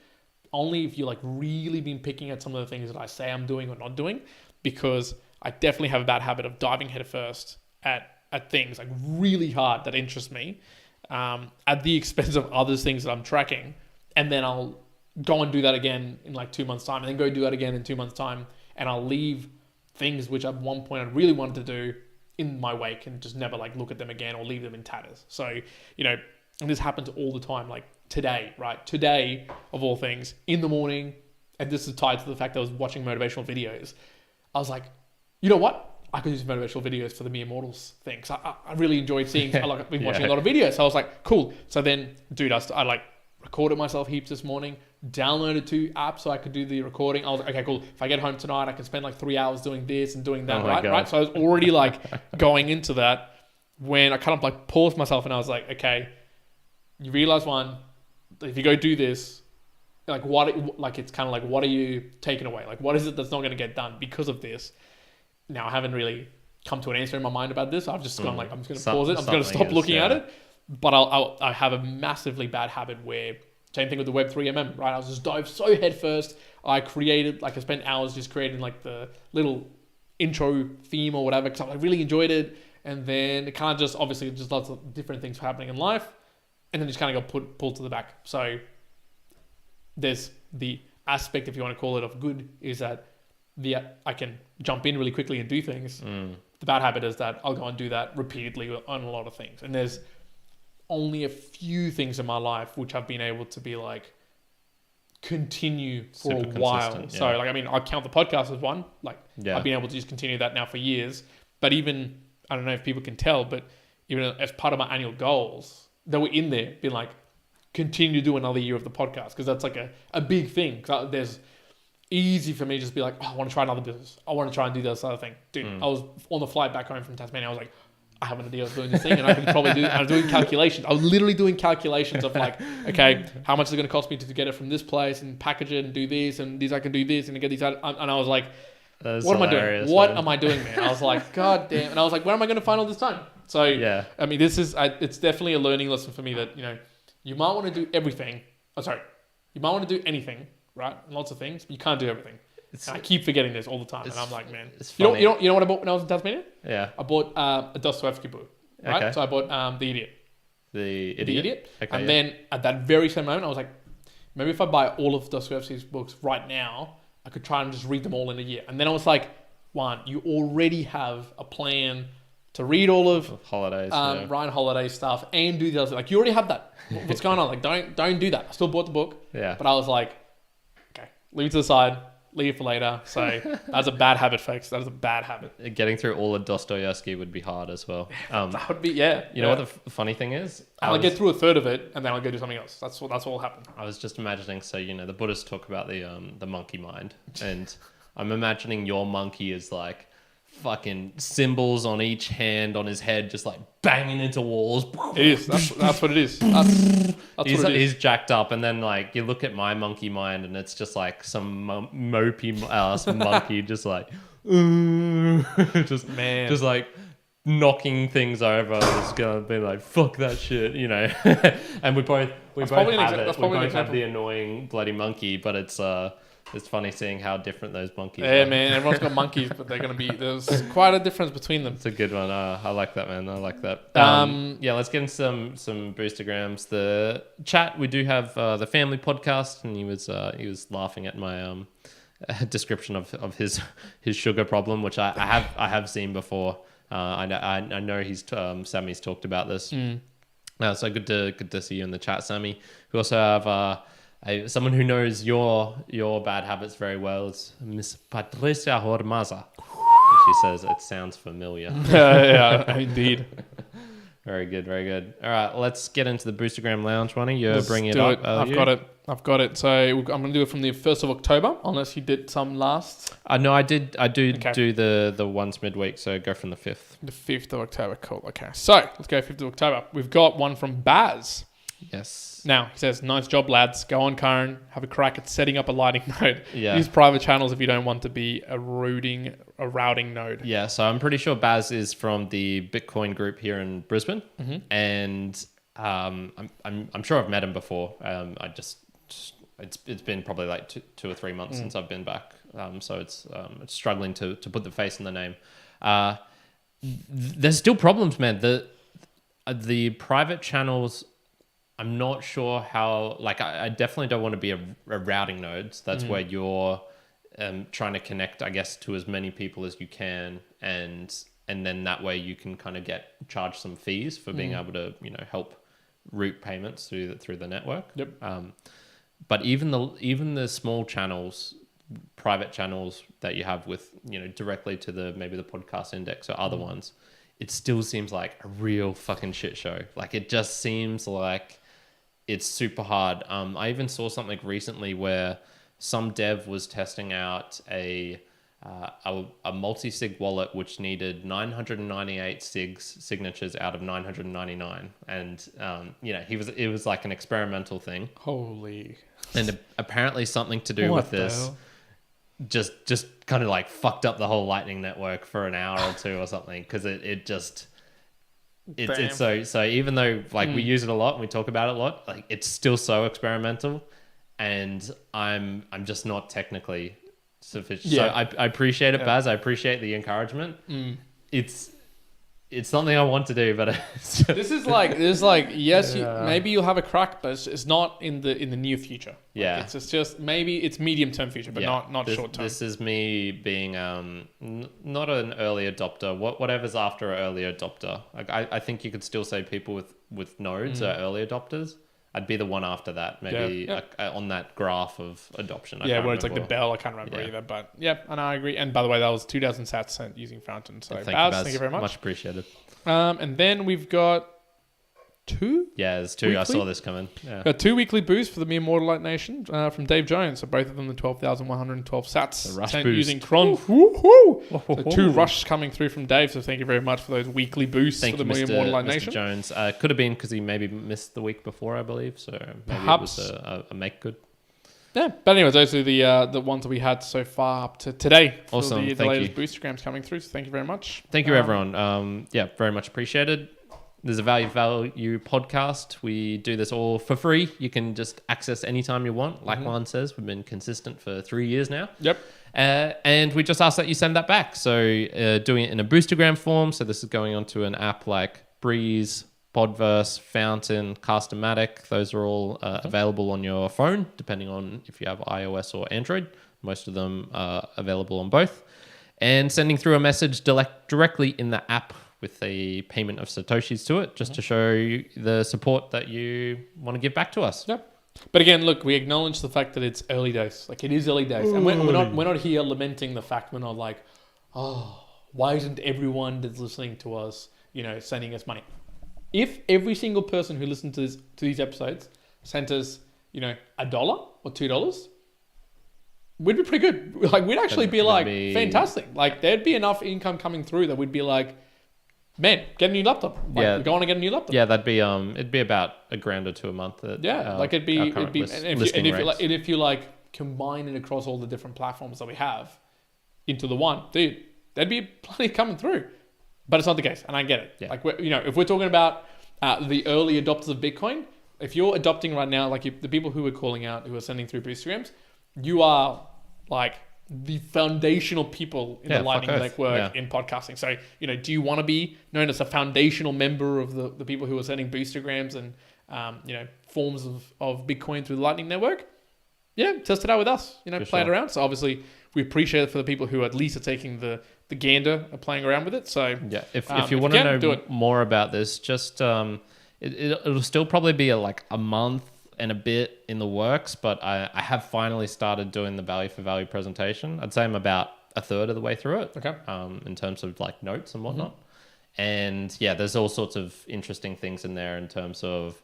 Only if you like really been picking at some of the things that I say I'm doing or not doing, because I definitely have a bad habit of diving headfirst at things like really hard that interest me, at the expense of other things that I'm tracking, and then I'll go and do that again in like 2 months' time, and then go do that again in 2 months' time, and I'll leave things which at one point I really wanted to do in my wake and just never like look at them again or leave them in tatters. So, you know, and this happens all the time. Like today, right? Today, of all things, in the morning, and this is tied to the fact that I was watching motivational videos. I was like, you know what? I could use motivational videos for the Mere Mortals thing. So I really enjoyed seeing, I've been watching a lot of videos. So I was like, cool. So then, dude, I like recorded myself heaps this morning, downloaded 2 apps so I could do the recording. I was like, okay, cool. If I get home tonight, I can spend like 3 hours doing this and doing that, right? So I was already like going into that when I kind of like paused myself and I was like, okay, you realize one, if you go do this, like it's kind of like, what are you taking away? Like, what is it that's not going to get done because of this? Now, I haven't really come to an answer in my mind about this. I've just gone like, I'm just going to pause it. I'm going to stop looking at it. But I have a massively bad habit where, same thing with the Web3MM, right? I was just dive so headfirst. I spent hours just creating like the little intro theme or whatever, because I really enjoyed it. And then it kind of just, obviously, just lots of different things happening in life. And then just kind of got pulled to the back. So there's the aspect, if you want to call it, of good, is that I can jump in really quickly and do things. The bad habit is that I'll go and do that repeatedly on a lot of things. And there's only a few things in my life which I've been able to be like, continue for a while. Yeah. So like, I mean, I count the podcast as one. Like I've been able to just continue that now for years. But even, I don't know if people can tell, but even as part of my annual goals, they were in there being like, continue to do another year of the podcast. Because that's like a big thing. There's easy for me to just be like, oh, I want to try another business. I want to try and do this other thing. Dude, I was on the flight back home from Tasmania. I was like, I have an idea of doing this thing, and I could probably do. I was doing calculations. I was literally doing calculations of like, okay, how much is it going to cost me to get it from this place and package it and do this and these? I can do this and get these out. And I was like, what am I doing? What am I doing, man? I was like, God damn! And I was like, where am I going to find all this time? So yeah, I mean, it's definitely a learning lesson for me that, you know, you might want to do everything. You might want to do anything, right? Lots of things, but you can't do everything. And I keep forgetting this all the time, and I'm like, man, you know what I bought when I was in Tasmania? Yeah, I bought a Dostoevsky book, right? Okay. So I bought The Idiot. The Idiot. Okay, and then at that very same moment, I was like, maybe if I buy all of Dostoevsky's books right now, I could try and just read them all in a year. And then I was like, Juan, you already have a plan to read all of Holidays, Ryan Holiday stuff and do the other. Like, you already have that. What's going on? Like, don't do that. I still bought the book. Yeah. But I was like, okay, leave it to the side. Leave it for later. So that's a bad habit, folks. That is a bad habit. Getting through all of Dostoevsky would be hard as well. That would be, yeah. You know what the funny thing is? I'll get through a third of it and then I'll go do something else. That's what will happen. I was just imagining, so, you know, the Buddhists talk about the monkey mind, and I'm imagining your monkey is like fucking symbols on each hand on his head, just like banging into walls. It is. That's what it is. That's what it is. He's jacked up, and then like you look at my monkey mind, and it's just like some mopey ass monkey, just like, just like knocking things over. Just gonna be like, fuck that shit, you know. And we both have the annoying bloody monkey, but it's It's funny seeing how different those monkeys are. Yeah, man. Everyone's got monkeys, but they're going to be... There's quite a difference between them. It's a good one. I like that, man. I like that. Yeah, let's get into some Boostagrams. The chat, we do have the family podcast, and he was laughing at my description of his sugar problem, which I have seen before. I know Sammy's talked about this. So good to see you in the chat, Sammy. We also have someone who knows your bad habits very well. It's Miss Patricia Hormaza. She says it sounds familiar. Yeah, indeed. Very good, very good. All right, let's get into the Boostagram Lounge, Wani. You're bringing it up. I've got it. So I'm going to do it from the 1st of October, unless you did some last. No, I do the ones midweek, so go from the 5th. The 5th of October, cool. Okay, so let's go 5th of October. We've got one from Baz. Yes. Now, he says, nice job, lads. Go on, Karen. Have a crack at setting up a lighting node. Yeah. Use private channels if you don't want to be a routing node. Yeah, so I'm pretty sure Baz is from the Bitcoin group here in Brisbane. And I'm sure I've met him before. It's been probably like 2 or 3 months since I've been back. So it's struggling to put the face in the name. There's still problems, man. The private channels, I'm not sure how, like, I definitely don't want to be a routing node. So that's where you're trying to connect, I guess, to as many people as you can. And then that way you can kind of charge some fees for being able to, help route payments through the network. Yep. But even the small channels, private channels that you have with, directly to maybe the podcast index or other ones, it still seems like a real fucking shit show. Like, it just seems like it's super hard. I even saw something recently where some dev was testing out a multi-sig wallet which needed 998 signatures out of 999, and it was like an experimental thing. Holy. And apparently something to do with this just kind of like fucked up the whole Lightning network for an hour or two or something, because it's so even though like we use it a lot and we talk about it a lot, like it's still so experimental, and I'm just not technically sufficient. Yeah. So I appreciate it, Baz. I appreciate the encouragement. It's something I want to do, but this is like yes, maybe you'll have a crack, but it's not in the near future. Yeah, it's just maybe it's medium term future, but not short term. This is me being not an early adopter. Whatever's after an early adopter. Like I think you could still say people with nodes are early adopters. I'd be the one after that, maybe on that graph of adoption. Where it's like the bell. I can't remember either, but and I agree. And by the way, that was 2,000 sats sent using Fountain. So thank you very much. Much appreciated. And then we've got 2. Yeah, there's 2. Weekly? I saw this coming. Yeah. Got 2 weekly boosts for the Mere Mortalite Nation from Dave Jones. So both of them the 12,112 sats. The rush sent boost. Using Cron. So 2 rushes coming through from Dave. So thank you very much for those weekly boosts for the Mere Mortalite Nation. Mr. Jones. Could have been because he maybe missed the week before, I believe. So maybe perhaps it was a make good. Yeah, but anyways, those are the ones that we had so far up to today. Awesome. The latest Boostagrams coming through. So thank you very much. Thank you, everyone. Very much appreciated. There's a value podcast. We do this all for free. You can just access anytime you want. Like Juan says, we've been consistent for 3 years now. Yep. And we just ask that you send that back. So doing it in a Boostagram form. So this is going onto an app like Breeze, Podverse, Fountain, Cast-O-Matic. Those are all available on your phone, depending on if you have iOS or Android. Most of them are available on both. And sending through a message directly in the app with a payment of Satoshis to it, just to show you the support that you want to give back to us. Yep. But again, look, we acknowledge the fact that it's early days. Like, it is early days. And we're not here lamenting the fact. We're not like, oh, why isn't everyone that's listening to us, sending us money? If every single person who listened to these episodes sent us, $1 or $2, we'd be pretty good. Like, we'd actually be fantastic. Like, there'd be enough income coming through that we'd be like, man, get a new laptop. We're going to get a new laptop. Yeah, that'd be it'd be about $1,000 or $2,000 a month. It'd be if you combine it across all the different platforms that we have into the one, dude, there'd be plenty coming through. But it's not the case, and I get it. Yeah. Like, if we're talking about the early adopters of Bitcoin, if you're adopting right now, like the people who are calling out, who are sending through Boostagrams, you are like the foundational people in the Lightning Network in podcasting. So, do you want to be known as a foundational member of the people who are sending boostergrams and, forms of Bitcoin through the Lightning Network? Yeah, test it out with us, play it around. So obviously we appreciate it for the people who at least are taking the gander of playing around with it. So yeah, if you want to know more about this, just it'll still probably be a month and a bit in the works, but I have finally started doing the value for value presentation. I'd say I'm about a third of the way through it. Okay. In terms of notes and whatnot. And yeah, there's all sorts of interesting things in there in terms of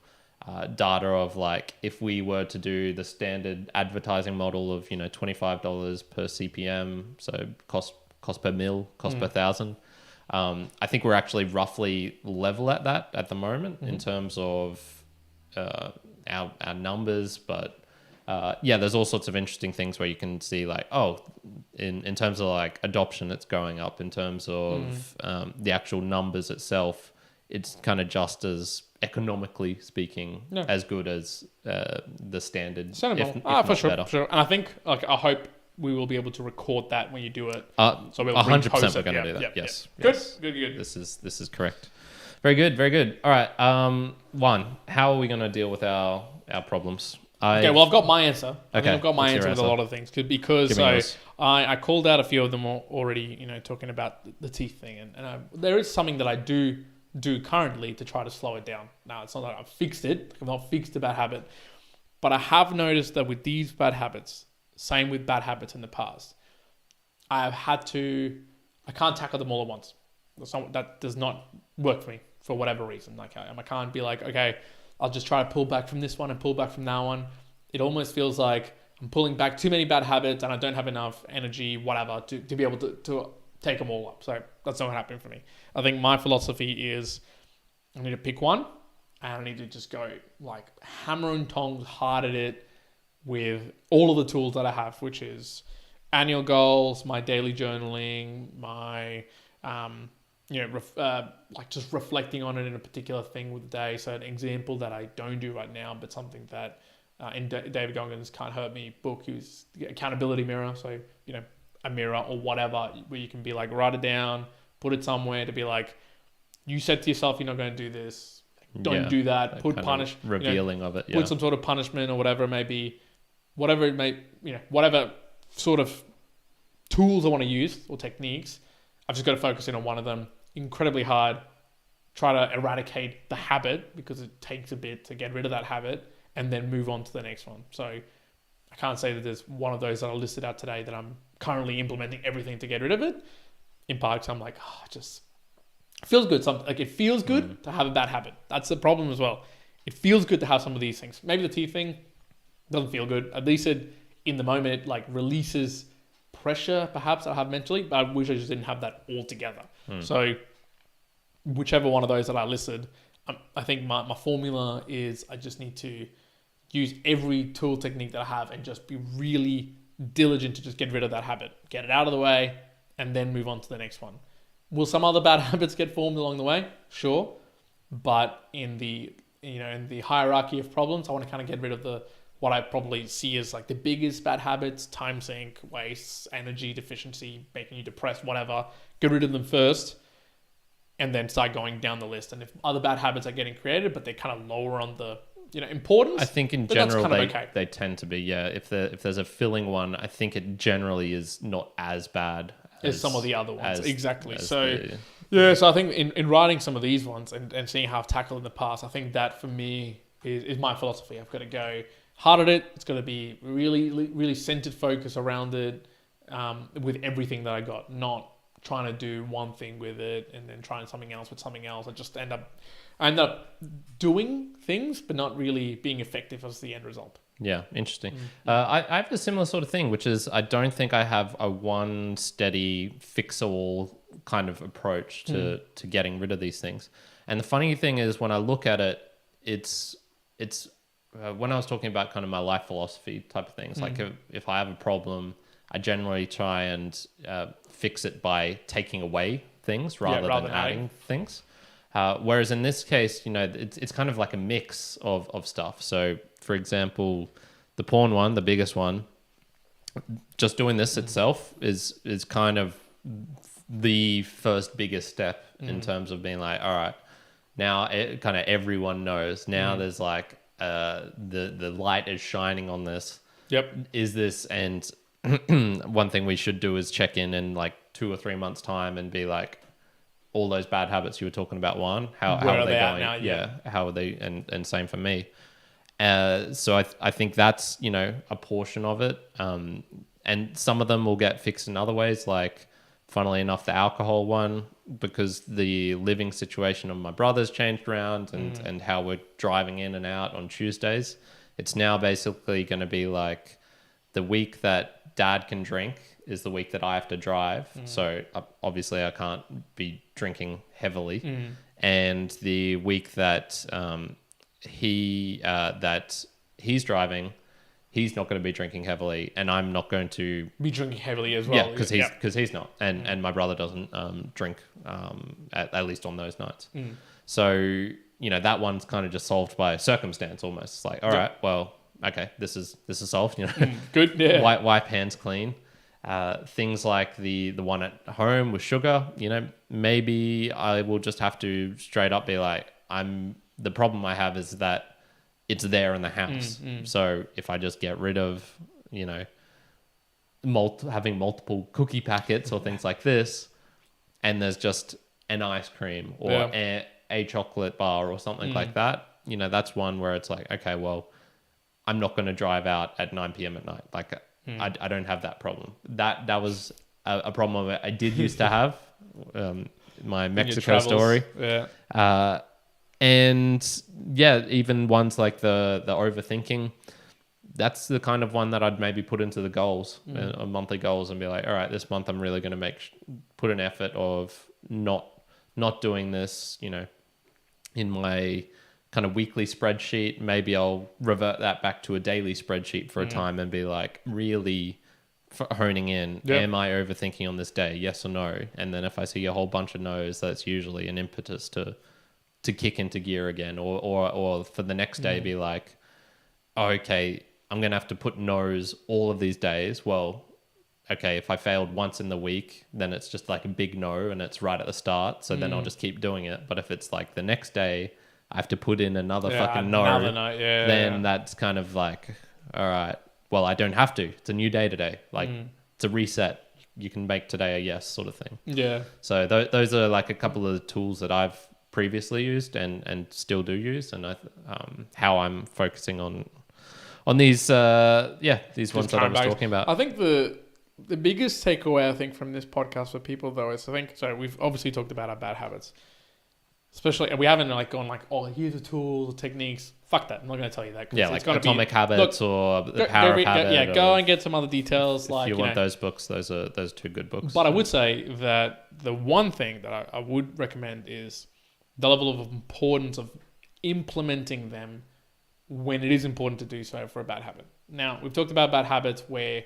data of if we were to do the standard advertising model of $25 per CPM, so cost per mil, cost per thousand. I think we're actually roughly level at that at the moment in terms of our numbers, but there's all sorts of interesting things where you can see in terms of adoption, it's going up. In terms of the actual numbers itself, it's kind of just as economically speaking as good as the standard, if not for sure, better. For sure. And I think I hope we will be able to record that when you do it. So we'll 100% we're going to do that. Yes. Good. This is correct. Very good. All right. Juan, how are we going to deal with our problems? Well, I've got my answer. I've got my answer with a lot of things because I called out a few of them already. Talking about the teeth thing, and there is something that I do currently to try to slow it down. Now, it's not that I've fixed it. I've not fixed a bad habit, but I have noticed that with these bad habits, same with bad habits in the past, I can't tackle them all at once. That does not work for me for whatever reason. I can't be okay, I'll just try to pull back from this one and pull back from that one. It almost feels like I'm pulling back too many bad habits and I don't have enough energy, whatever, to be able to take them all up. So that's not happening for me. I think my philosophy is I need to pick one and I need to just go hammer and tongs hard at it with all of the tools that I have, which is annual goals, my daily journaling, my just reflecting on it in a particular thing with the day. So an example that I don't do right now, but something that in David Goggins' Can't Hurt Me book, use the accountability mirror. So, a mirror or whatever, where you can be write it down, put it somewhere to be you said to yourself, you're not going to do this. Don't do that. Put revealing of it. Yeah. Put some sort of punishment or whatever it may be, whatever sort of tools I want to use or techniques. I've just got to focus in on one of them incredibly hard, try to eradicate the habit because it takes a bit to get rid of that habit and then move on to the next one. So I can't say that there's one of those that I listed out today that I'm currently implementing everything to get rid of it. In part, because I'm it just feels good. It feels good to have a bad habit. That's the problem as well. It feels good to have some of these things. Maybe the teeth thing doesn't feel good. At least in the moment, it releases pressure perhaps I have mentally, but I wish I just didn't have that altogether. So whichever one of those that I listed, I think my formula is I just need to use every tool technique that I have and just be really diligent to just get rid of that habit, get it out of the way, and then move on to the next one. Will some other bad habits get formed along the way? Sure. But in the hierarchy of problems, I want to kind of get rid of what I probably see as the biggest bad habits: time sink, waste, energy deficiency, making you depressed, whatever. Get rid of them first and then start going down the list. And if other bad habits are getting created, but they're kind of lower on the importance, I think in general they tend to be, if there's a filling one, I think it generally is not as bad as some of the other ones. Exactly. So I think in writing some of these ones and seeing how I've tackled in the past, I think that for me is my philosophy. I've got to go hard at it. It's got to be really, really centered focus around it, with everything that I got, not trying to do one thing with it and then trying something else with something else. I just end up doing things, but not really being effective as the end result. Yeah, interesting. I have a similar sort of thing, which is I don't think I have a one steady fix-all kind of approach to getting rid of these things. And the funny thing is, when I look at it, it's when I was talking about kind of my life philosophy type of things, if I have a problem, I generally try and fix it by taking away things rather than adding things. Whereas in this case, it's kind of like a mix of stuff. So, for example, the porn one, the biggest one, just doing this itself is kind of the first biggest step in terms of being like, all right, now kind of everyone knows. Now there's like the light is shining on this. Yep. Is this, and one thing we should do is check in like 2 or 3 months time and be like, all those bad habits you were talking about, Juan, how are they going? Now? Yeah. How are they? And same for me. So I think that's, you know, a portion of it. And some of them will get fixed in other ways, like funnily enough, the alcohol one, because the living situation of my brother's changed around and how we're driving in and out on Tuesdays. It's now basically going to be like the week that dad can drink is the week that I have to drive. So obviously I can't be drinking heavily. And the week that he's driving, he's not going to be drinking heavily, and I'm not going to be drinking heavily as well. Yeah, because he's not, and my brother doesn't drink at least on those nights. So, you know, that one's kind of just solved by circumstance almost. It's like, all right, well, okay, this is solved. You know, good. Yeah, wipe hands clean. Things like the one at home with sugar. You know, maybe I will just have to straight up be like, the problem I have is that it's there in the house. So if I just get rid of, you know, having multiple cookie packets or things like this, and there's just an ice cream or a chocolate bar or something like that, you know, that's one where it's like, okay, well, I'm not going to drive out at 9 p.m. at night. Like I don't have that problem. That was a problem I did used to have. My Mexico story. Yeah. And yeah, even ones like the overthinking, that's the kind of one that I'd maybe put into the goals, monthly goals, and be like, all right, this month I'm really going to put an effort of not doing this, you know, in my kind of weekly spreadsheet. Maybe I'll revert that back to a daily spreadsheet for a time and be like really honing in. Yep. Am I overthinking on this day? Yes or no? And then if I see a whole bunch of no's, that's usually an impetus to kick into gear again, or for the next day be like, oh, okay, I'm going to have to put no's all of these days. Well, okay, if I failed once in the week, then it's just like a big no and it's right at the start. So then I'll just keep doing it. But if it's like the next day, I have to put in another fucking no, then that's kind of like, all right, well, I don't have to. It's a new day today. Like it's a reset. You can make today a yes sort of thing. Yeah. So those are like a couple of the tools that I've previously used and still do use, and how I'm focusing on these these ones that I was talking about. I think the biggest takeaway I think from this podcast for people though is we've obviously talked about our bad habits, especially, and we haven't like gone like, oh, here's the tools, the techniques. Fuck that, I'm not going to tell you that. Yeah, like Atomic Habits or The Power of Habit. Go and get some other details. If you want those books, those are two good books. But I would say that the one thing that I would recommend is the level of importance of implementing them when it is important to do so for a bad habit. Now, we've talked about bad habits where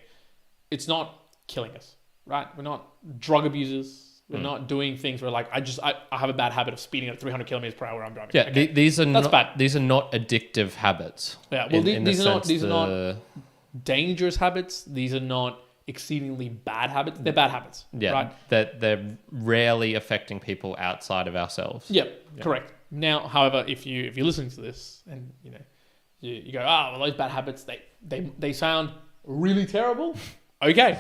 it's not killing us, right? We're not drug abusers. We're not doing things where like, I have a bad habit of speeding at 300 kilometers per hour when I'm driving. Yeah, okay. These are not addictive habits. Yeah, well, these are not dangerous habits. These are not exceedingly bad habits. They're bad habits. Yeah, right? That they're rarely affecting people outside of ourselves. Yep, yeah, correct. Now, however, if you're listening to this and you go, well, those bad habits they sound really terrible. Okay,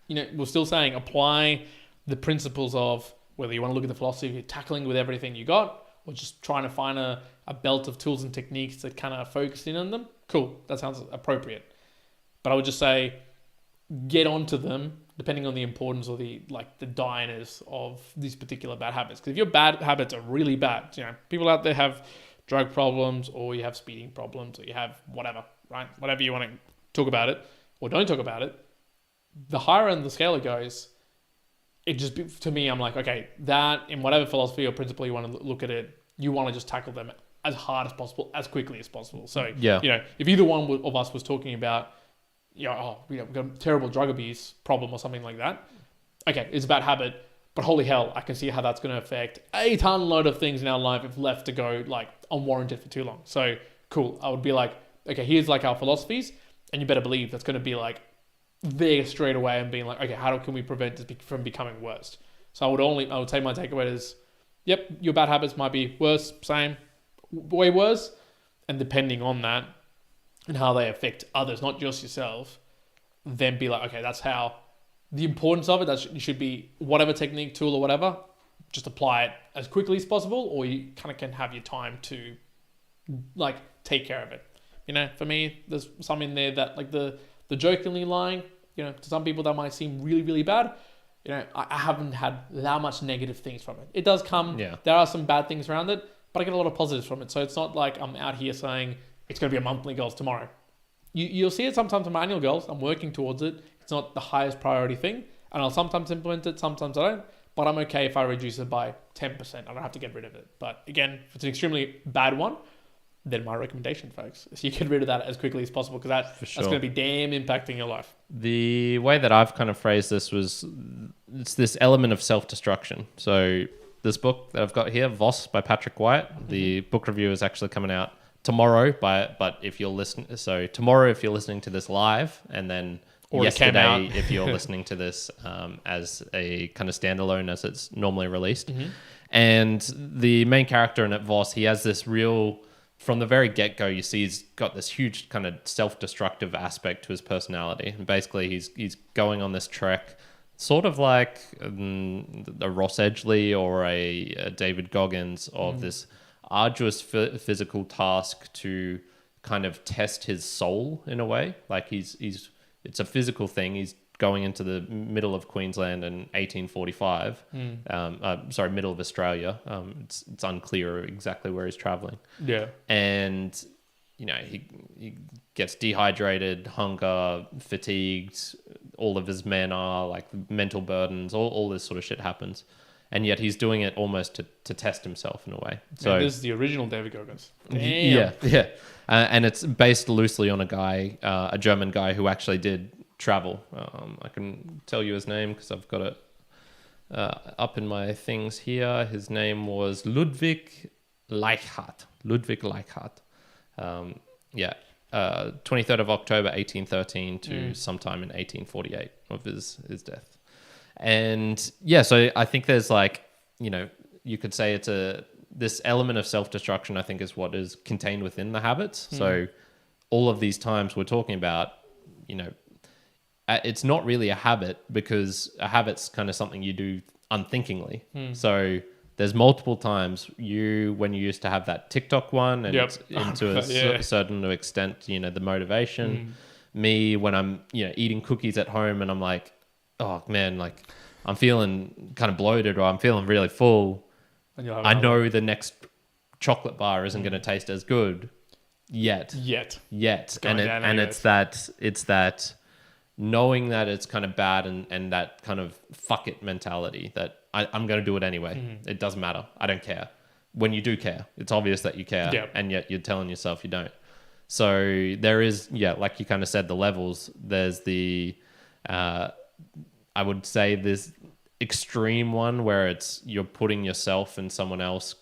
we're still saying apply the principles of whether you want to look at the philosophy, you're tackling with everything you got, or just trying to find a belt of tools and techniques that kind of focus in on them. Cool, that sounds appropriate. But I would just say, get onto them depending on the importance or the direness of these particular bad habits. Because if your bad habits are really bad, people out there have drug problems, or you have speeding problems, or you have whatever, right? Whatever you want to talk about it or don't talk about it. The higher end of the scale it goes, it just, to me, I'm like, okay, that in whatever philosophy or principle you want to look at it, you want to just tackle them as hard as possible, as quickly as possible. So, if either one of us was talking about, we've got a terrible drug abuse problem or something like that. Okay, it's a bad habit, but holy hell, I can see how that's going to affect a ton load of things in our life if left to go like unwarranted for too long. So cool. I would be like, okay, here's like our philosophies, and you better believe that's going to be like there straight away and being like, okay, how can we prevent this from becoming worse? So I would say my takeaway is, yep, your bad habits might be worse, same, way worse, and depending on that and how they affect others, not just yourself, then be like, okay, that's how the importance of it. That should be whatever technique, tool, or whatever. Just apply it as quickly as possible, or you kind of can have your time to like take care of it. You know, for me, there's some in there that like the jokingly lying. You know, to some people that might seem really, really bad. You know, I haven't had that much negative things from it. It does come. Yeah. There are some bad things around it, but I get a lot of positives from it. So it's not like I'm out here saying it's going to be a monthly goals tomorrow. You'll see it sometimes in my annual goals. I'm working towards it. It's not the highest priority thing. And I'll sometimes implement it, sometimes I don't. But I'm okay if I reduce it by 10%. I don't have to get rid of it. But again, if it's an extremely bad one, then my recommendation, folks, is you get rid of that as quickly as possible, because that's going to be damn impacting your life. The way that I've kind of phrased this was, it's this element of self-destruction. So this book that I've got here, Voss by Patrick White, the book review is actually coming out tomorrow. But if you're listening, so tomorrow if you're listening to this live, and then yesterday if you're listening to this as a kind of standalone as it's normally released. And the main character in it, Voss, he has this real... From the very get-go, you see he's got this huge kind of self-destructive aspect to his personality. And basically, he's going on this trek, sort of like a Ross Edgley or a David Goggins, of this arduous physical task to kind of test his soul in a way. Like it's a physical thing. He's going into the middle of Queensland in 1845. Middle of Australia. It's unclear exactly where he's traveling. Yeah. And, you know, he gets dehydrated, hunger, fatigued. All of his men are like mental burdens. All this sort of shit happens. And yet he's doing it almost to test himself in a way. So this is the original David Goggins. Damn. Yeah. And it's based loosely on a guy, a German guy who actually did travel. I can tell you his name because I've got it up in my things here. His name was Ludwig Leichhardt. 23rd of October 1813 to sometime in 1848 of his death. And yeah, so I think there's like, you know, you could say it's this element of self-destruction, I think, is what is contained within the habits. So all of these times we're talking about, you know, it's not really a habit, because a habit's kind of something you do unthinkingly. So there's multiple times when you used to have that TikTok one, and it's into a certain extent, you know, the motivation. Me, when I'm, you know, eating cookies at home and I'm like, oh man, like I'm feeling kind of bloated, or I'm feeling really full. I know the next chocolate bar isn't going to taste as good yet. It's that knowing that it's kind of bad, and that kind of fuck it mentality that I'm going to do it anyway. It doesn't matter. I don't care. When you do care, it's obvious that you care, and yet you're telling yourself you don't. So there is, like you kind of said, the levels. There's the, I would say this extreme one where you're putting yourself and someone else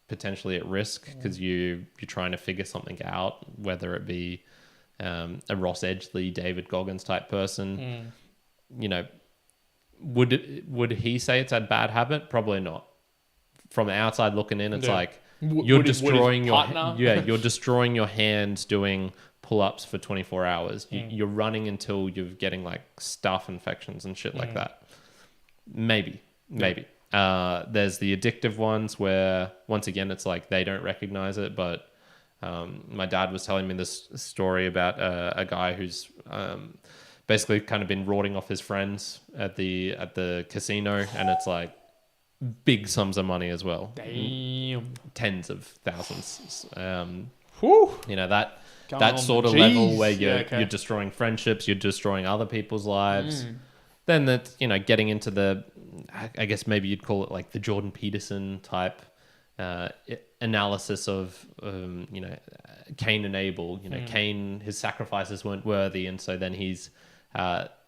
potentially at risk because you're trying to figure something out, whether it be a Ross Edgley, David Goggins type person. You know, would he say it's a bad habit? Probably not. From the outside looking in, it's like you're destroying you're destroying your hands doing pull-ups for 24 hours. You're running until you're getting like staph infections and shit like that. Maybe. There's the addictive ones where, once again, it's like they don't recognize it, but my dad was telling me this story about a guy who's basically kind of been rorting off his friends at the casino, and it's like big sums of money as well. Damn. Tens of thousands. You know, that sort of level where you're destroying friendships, you're destroying other people's lives. Then that, you know, getting into the, I guess maybe you'd call it like the Jordan Peterson type analysis of, you know, Cain and Abel. You know, Cain, his sacrifices weren't worthy, and so then he's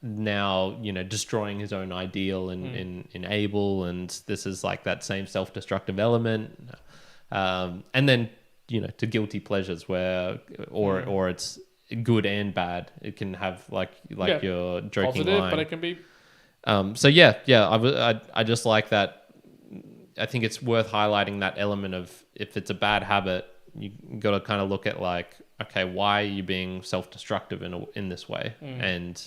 now, you know, destroying his own ideal in Abel, and this is like that same self-destructive element. And then, you know, to guilty pleasures where, or it's good and bad. It can have like your joking positive, line. but it can be. So I just like that. I think it's worth highlighting that element of if it's a bad habit, you got to kind of look at like, okay, why are you being self-destructive in this way? And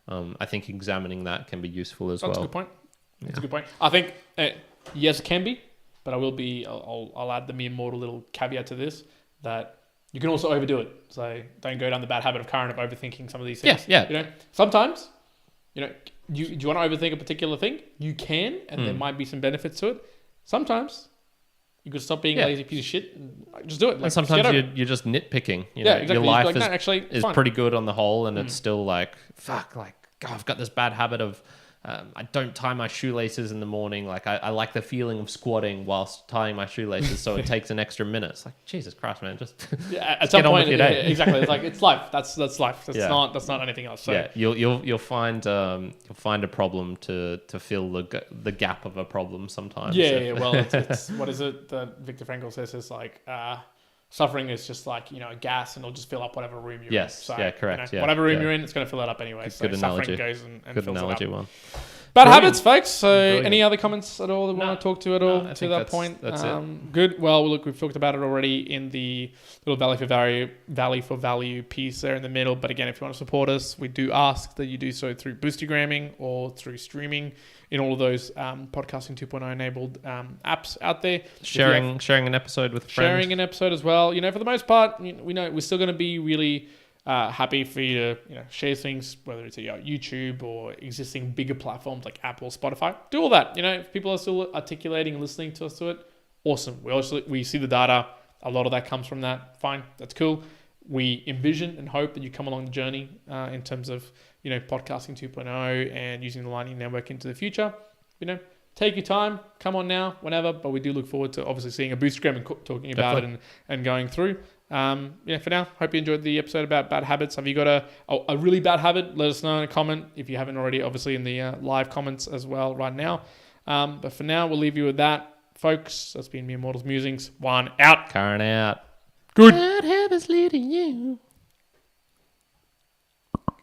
I think examining that can be useful as well. That's a good point. That's a good point. I think yes, it can be, but I'll add the mere mortal little caveat to this that you can also overdo it. So don't go down the bad habit of current of overthinking some of these things. Yeah. Sometimes, do you want to overthink a particular thing? You can, and there might be some benefits to it. Sometimes you could stop being a lazy piece of shit and just do it. And sometimes you're just nitpicking. Exactly. Your life is pretty good on the whole, and it's still like, fuck, like, God, I've got this bad habit of I don't tie my shoelaces in the morning. Like I like the feeling of squatting whilst tying my shoelaces, so it takes an extra minute. It's like, Jesus Christ, man, just at some point, exactly. It's like it's life. That's life. That's not anything else. So you'll find a problem to fill the gap of a problem sometimes. Well, it's what is it that Viktor Frankl says is like suffering is just like a gas, and it'll just fill up whatever room you're in. Yes, so, correct. Whatever room you're in, it's going to fill it up anyway. So good suffering analogy. goes and good fills analogy it up. One. Bad habits, folks. So any other comments at all that we want to talk to at all I to that point? That's it. Good. Well, look, we've talked about it already in the little value for value piece there in the middle. But again, if you want to support us, we do ask that you do so through Boostagramming or through streaming in all of those podcasting 2.0 enabled apps out there. Sharing an episode with a friend. Sharing an episode as well. For the most part, we know we're still going to be really happy for you to share things, whether it's YouTube or existing bigger platforms like Apple, Spotify. Do all that. If people are still articulating and listening to us to it, awesome. We see the data. A lot of that comes from that. Fine, that's cool. We envision and hope that you come along the journey in terms of podcasting 2.0 and using the Lightning Network into the future. Take your time. Come on now, whenever. But we do look forward to obviously seeing a Boostagram and talking about it and going through. For now, hope you enjoyed the episode about bad habits. Have you got a really bad habit? Let us know in a comment if you haven't already, obviously in the live comments as well right now. But for now, we'll leave you with that, folks. That's been me, Immortals Musings. Juan out. Karen out. Good. Bad habits leading you.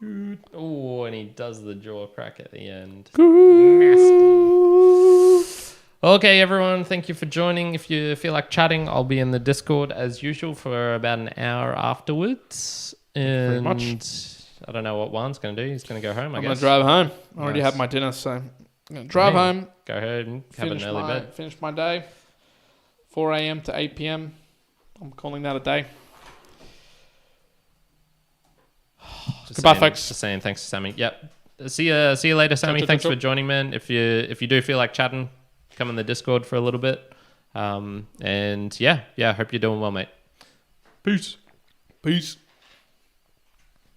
Good. Oh, and he does the jaw crack at the end. Good. Nasty. Okay, everyone, thank you for joining. If you feel like chatting, I'll be in the Discord as usual for about an hour afterwards. And Thank you very much. I don't know what Juan's going to do. He's going to go home, I guess. I'm going to drive home. I already had my dinner, so I'm going to drive home. Go ahead and have an early bed. Finish my day. 4 a.m. to 8 p.m. I'm calling that a day. Goodbye, folks. Just saying thanks to Sammy. Yep. See you later, Sammy. Thanks for joining, man. If you do feel like chatting, come in the Discord for a little bit. And hope you're doing well, mate. Peace.